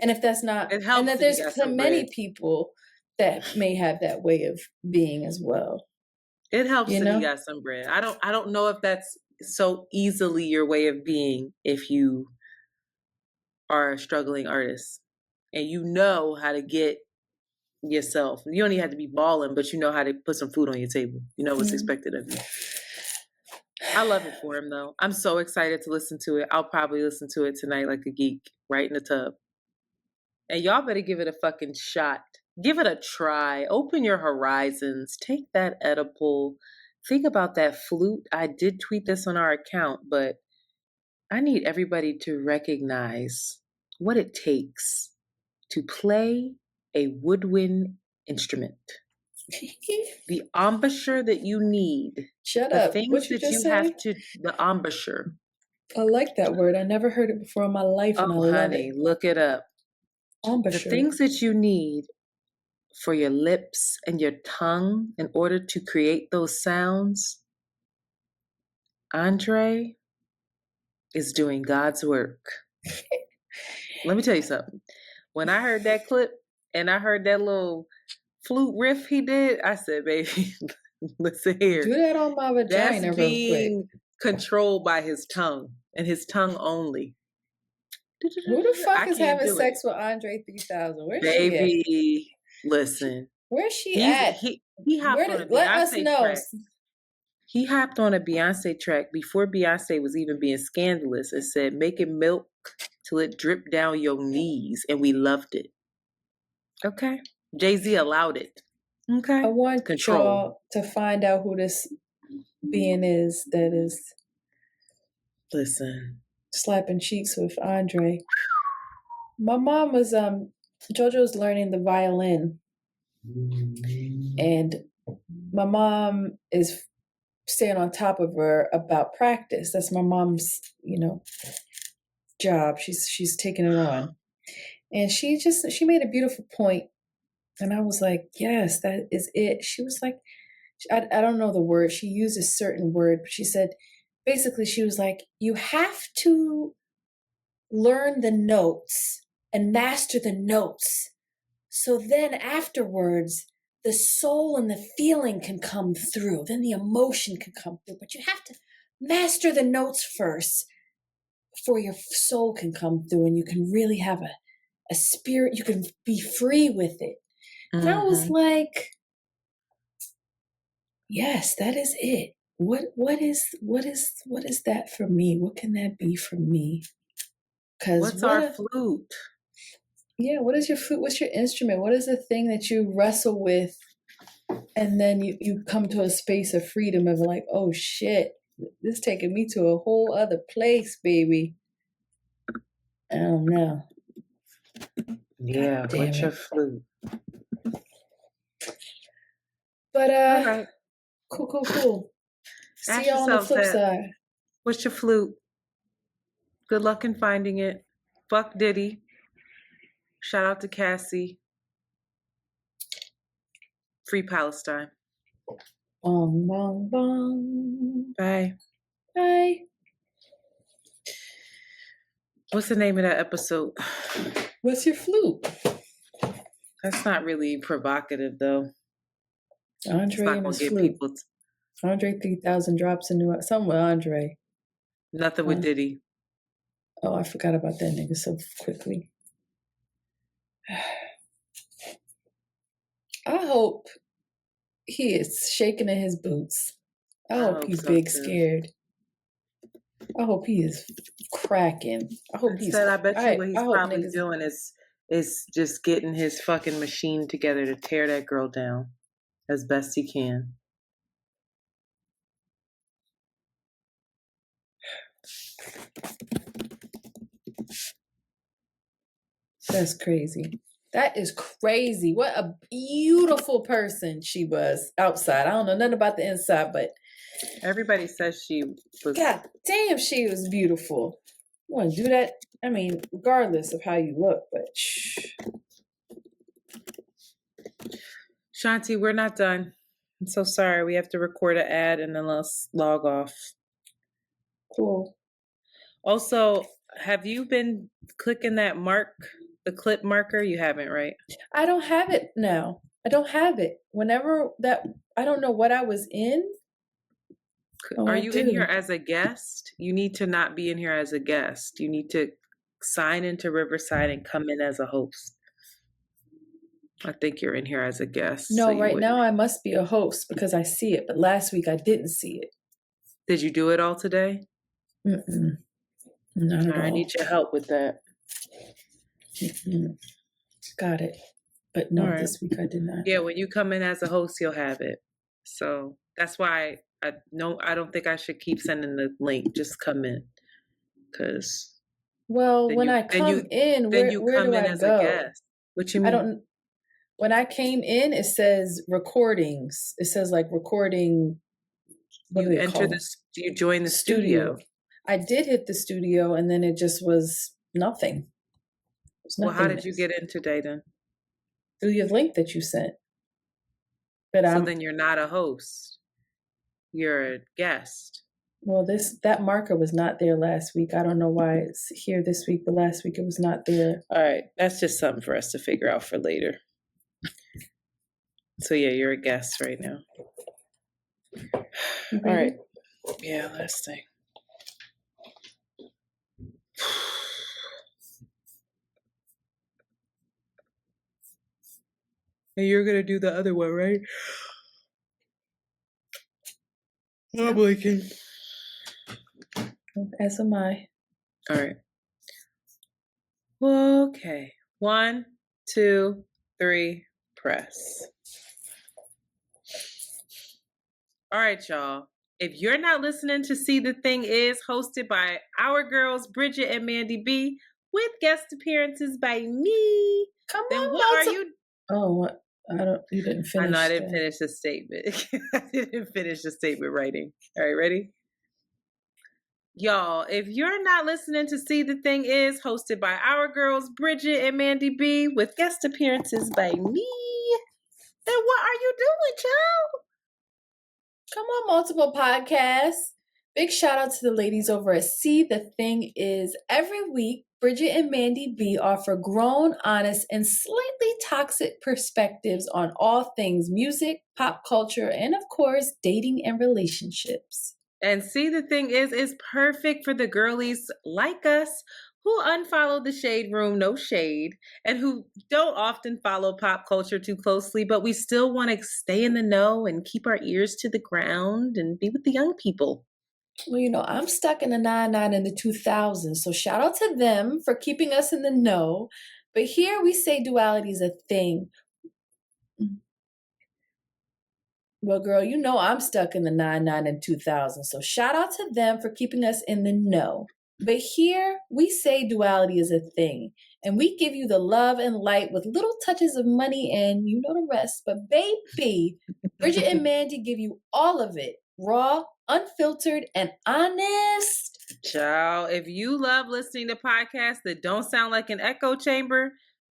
And if that's not, and that there's many people that may have that way of being as well. It helps that he got some bread. I don't know if that's so easily your way of being if you are a struggling artist and you know how to get yourself. You don't even have to be balling, but you know how to put some food on your table. You know what's expected of you. I love it for him though. I'm so excited to listen to it. I'll probably listen to it tonight like a geek, right in the tub. And y'all better give it a fucking shot. Give it a try. Open your horizons. Take that edible. Think about that flute. I did tweet this on our account, but I need everybody to recognize what it takes to play a woodwind instrument. The embouchure that you need. Shut the up. Things what you that just you say? have to, the embouchure. I like that word. I never heard it before in my life, and I love honey, it. Look it up. Embouchure. The things that you need for your lips and your tongue in order to create those sounds, Andre is doing God's work. Let me tell you something. When I heard that clip and I heard that little flute riff he did, I said, baby, listen here. Do that on my vagina That's being controlled by his tongue and his tongue only. Who the fuck is having sex with Andre 3000? Where's baby, she at? Listen. Where's she at? He hopped on a let us Beyonce know. track. He hopped on a Beyonce track before Beyonce was even being scandalous and said, make it milk till it dripped down your knees. And we loved it. Okay. Jay-Z allowed it. Okay. I want y'all to find out who this being is that is slapping cheeks with Andre. My mom was JoJo's learning the violin, and my mom is staying on top of her about practice. That's my mom's, job. She's taking it on, and she made a beautiful point, and I was like, yes, that is it. She was like, I don't know the word. She used a certain word, but she said, basically, she was like, you have to learn the notes and master the notes. So then afterwards, the soul and the feeling can come through. Then the emotion can come through. But you have to master the notes first before your soul can come through and you can really have a spirit, you can be free with it. And I was like, yes, that is it. What is that for me? What can that be for me? Because what's our flute? Yeah, what is your flute? What's your instrument? What is the thing that you wrestle with? And then you come to a space of freedom of like, oh shit, this is taking me to a whole other place, baby. I don't know. Yeah, what's your flute? But all right. Cool. Ask See y'all on the flip side. What's your flute? Good luck in finding it. Fuck Diddy. Shout out to Cassie. Free Palestine. Bong, bong, bong. Bye. Bye. What's the name of that episode? What's your flute? That's not really provocative, though. Andre and his flute. Andre 3000 drops a new something with Andre. Nothing with Diddy. Oh, I forgot about that nigga so quickly. I hope he is shaking in his boots. I hope he's big scared. I hope he is cracking. I hope Instead, I bet you what he's probably doing is just getting his fucking machine together to tear that girl down as best he can. That's crazy. That is crazy. What a beautiful person she was outside. I don't know nothing about the inside, but everybody says she was. God damn, she was beautiful. You want to do that? I mean, regardless of how you look, but Shanti, we're not done. I'm so sorry. We have to record an ad and then let's log off. Cool. Also, have you been clicking that the clip marker? You haven't, right? I don't have it now. I don't have it. Whenever I don't know what I was in. Are you in here as a guest? You need to not be in here as a guest. You need to sign into Riverside and come in as a host. I think you're in here as a guest. No, right now I must be a host because I see it, but last week I didn't see it. Did you do it all today? Mm-mm. Not at all. I need your help with that. Mm-mm. Got it. But no, this week I did not. Yeah, when you come in as a host, you'll have it. So that's why I don't think I should keep sending the link. Just come in. Because when I come in, where do I go? What you mean? When I came in, it says recordings. It says like recording. You join the studio. I did hit the studio and then it just was nothing. Well, how did you get in today then? Through your link that you sent. Then you're not a host. You're a guest. Well, that marker was not there last week. I don't know why it's here this week, but last week it was not there. All right. That's just something for us to figure out for later. So yeah, you're a guest right now. Mm-hmm. All right. Yeah, last thing. And you're going to do the other one, right? I'm blinking. As am I. All right. Okay. 1, 2, 3, press. All right, y'all. If you're not listening to See the Thing Is, hosted by our girls, Bridget and Mandy B, with guest appearances by me, then what are you? Oh, you didn't finish. I know I didn't finish the statement. I didn't finish the statement writing. All right, ready? Y'all, if you're not listening to See the Thing Is, hosted by our girls, Bridget and Mandy B, with guest appearances by me, then what are you doing, child? Come on, multiple podcasts. Big shout out to the ladies over at See the Thing Is. Every week, Bridget and Mandy B offer grown, honest, and slightly toxic perspectives on all things music, pop culture, and of course, dating and relationships. And see, the thing is, it's perfect for the girlies like us who unfollow the shade room, no shade, and who don't often follow pop culture too closely, but we still want to stay in the know and keep our ears to the ground and be with the young people. Well, you know, I'm stuck in the 99 and the 2000s, so shout out to them for keeping us in the know. But here we say duality is a thing. Well, girl, you know I'm stuck in the 99 and 2000s, so shout out to them for keeping us in the know. But here we say duality is a thing, and we give you the love and light with little touches of money and you know the rest. But baby, Bridget and Mandy give you all of it, raw, unfiltered, and honest. Child, if you love listening to podcasts that don't sound like an echo chamber,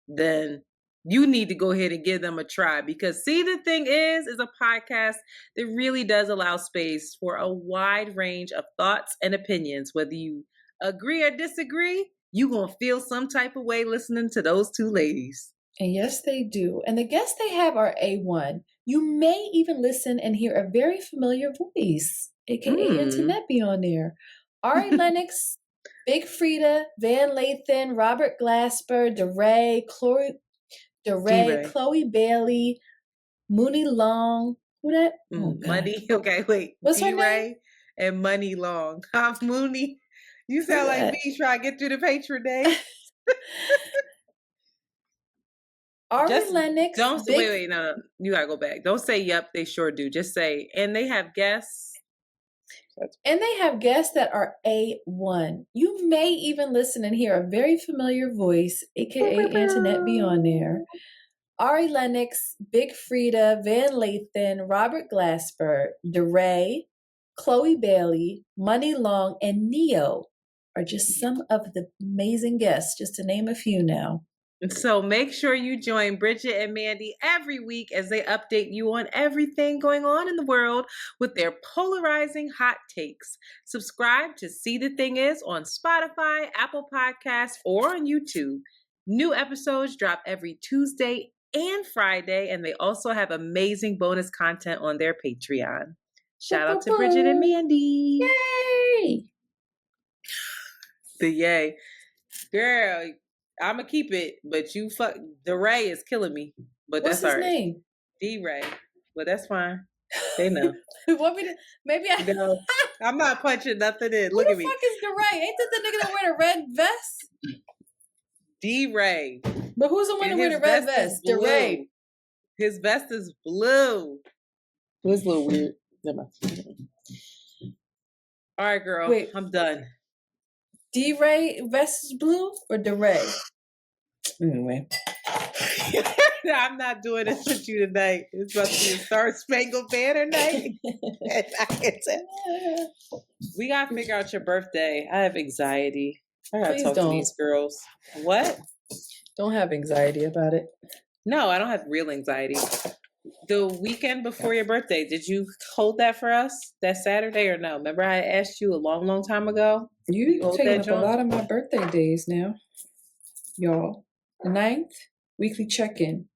then you need to go ahead and give them a try, because see, the thing is a podcast that really does allow space for a wide range of thoughts and opinions. Whether you agree or disagree, you're going to feel some type of way listening to those two ladies. And yes, they do. And the guests they have are A1. You may even listen and hear a very familiar voice, aka Antoinette, be on there. Ari Lennox, Big Frida, Van Lathan, Robert Glasper, DeRay, Chloe Bailey, Mooney Long. Who that? Oh, Money. Okay, wait. What's her name? And Money Long. Mooney. You sound like me trying to get through the patron day. Ari Lennox. Don't wait. No. You gotta go back. Don't say yep. They sure do. Just say, and they have guests. And they have guests that are A1. You may even listen and hear a very familiar voice, aka Antoinette, be on there. Ari Lennox, Big Frida, Van Lathan, Robert Glasper, DeRay, Chloe Bailey, Money Long, and Neo are just some of the amazing guests, just to name a few now. So make sure you join Bridget and Mandy every week as they update you on everything going on in the world with their polarizing hot takes. Subscribe to See the Thing Is on Spotify, Apple Podcasts, or on YouTube. New episodes drop every Tuesday and Friday, and they also have amazing bonus content on their Patreon. Shout out to Bridget and Mandy. Yay! The yay. Girl, I'm gonna keep it, but you DeRay is killing me. But what's that's his name? DeRay. But that's fine. They know. You want me to? Maybe I. No, I'm not punching nothing in. Look at me. Who the fuck is DeRay? Ain't that the nigga that wear the red vest? DeRay. But who's the one that wear the red vest? DeRay. His vest is blue. It was a little weird. All right, girl. Wait. I'm done. DeRay vest is blue or DeRay? Anyway. I'm not doing this with you tonight. It's about to be a Star Spangled Banner night. We gotta figure out your birthday. I have anxiety. I gotta talk to these girls. What? Don't have anxiety about it. No, I don't have real anxiety. The weekend before your birthday, did you hold that for us? That Saturday or no? Remember I asked you a long, long time ago? You're taking up a lot of my birthday days now. Y'all. The 9th, weekly check-in.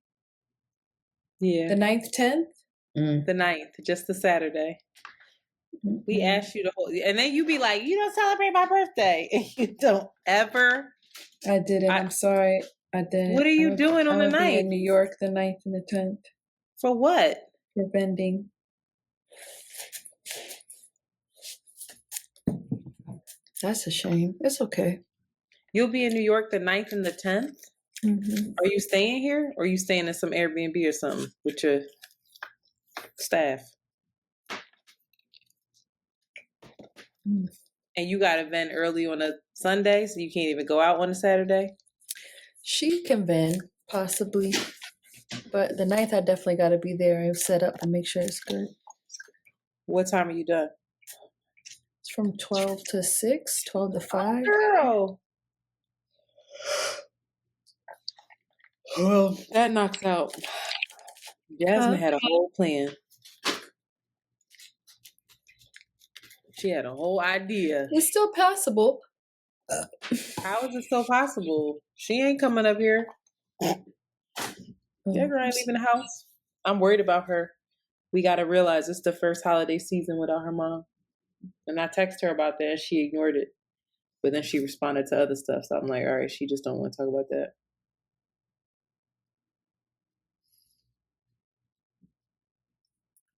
Yeah. The 9th, 10th? The 9th, just the Saturday. Mm-hmm. We asked you to hold, and then you be like, you don't celebrate my birthday. And you don't ever. I didn't. I'm sorry. I didn't. What are you doing on the 9th? In New York, the 9th and the 10th. For what? For vending. That's a shame. It's okay. You'll be in New York the 9th and the 10th? Mm-hmm. Are you staying here? Or are you staying in some Airbnb or something with your staff? Mm. And you got to vend early on a Sunday, so you can't even go out on a Saturday? She can vend, possibly. But the 9th, I definitely got to be there and set up and make sure it's good. What time are you done? It's from 12 to 6, 12 to 5. Girl. Well, that knocks out. Jasmine had a whole plan. She had a whole idea. It's still possible. How is it still possible? She ain't coming up here. Deborah ain't leaving the house. I'm worried about her. We got to realize it's the first holiday season without her mom. And I texted her about that and she ignored it. But then she responded to other stuff. So I'm like, all right, she just don't want to talk about that.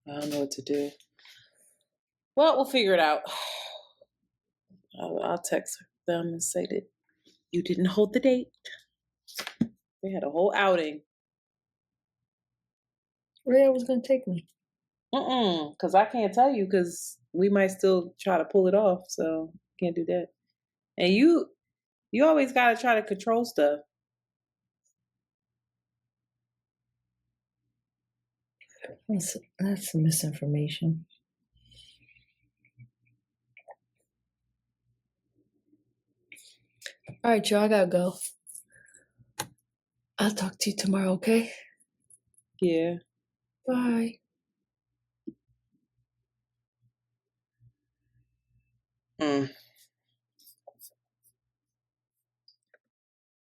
I don't know what to do. Well, we'll figure it out. I'll text them and say that you didn't hold the date. We had a whole outing. Where was gonna take me? Because I can't tell you because we might still try to pull it off. So can't do that. And you always gotta try to control stuff. That's misinformation. All right, y'all, I gotta go. I'll talk to you tomorrow, okay? Yeah. Bye. Mm.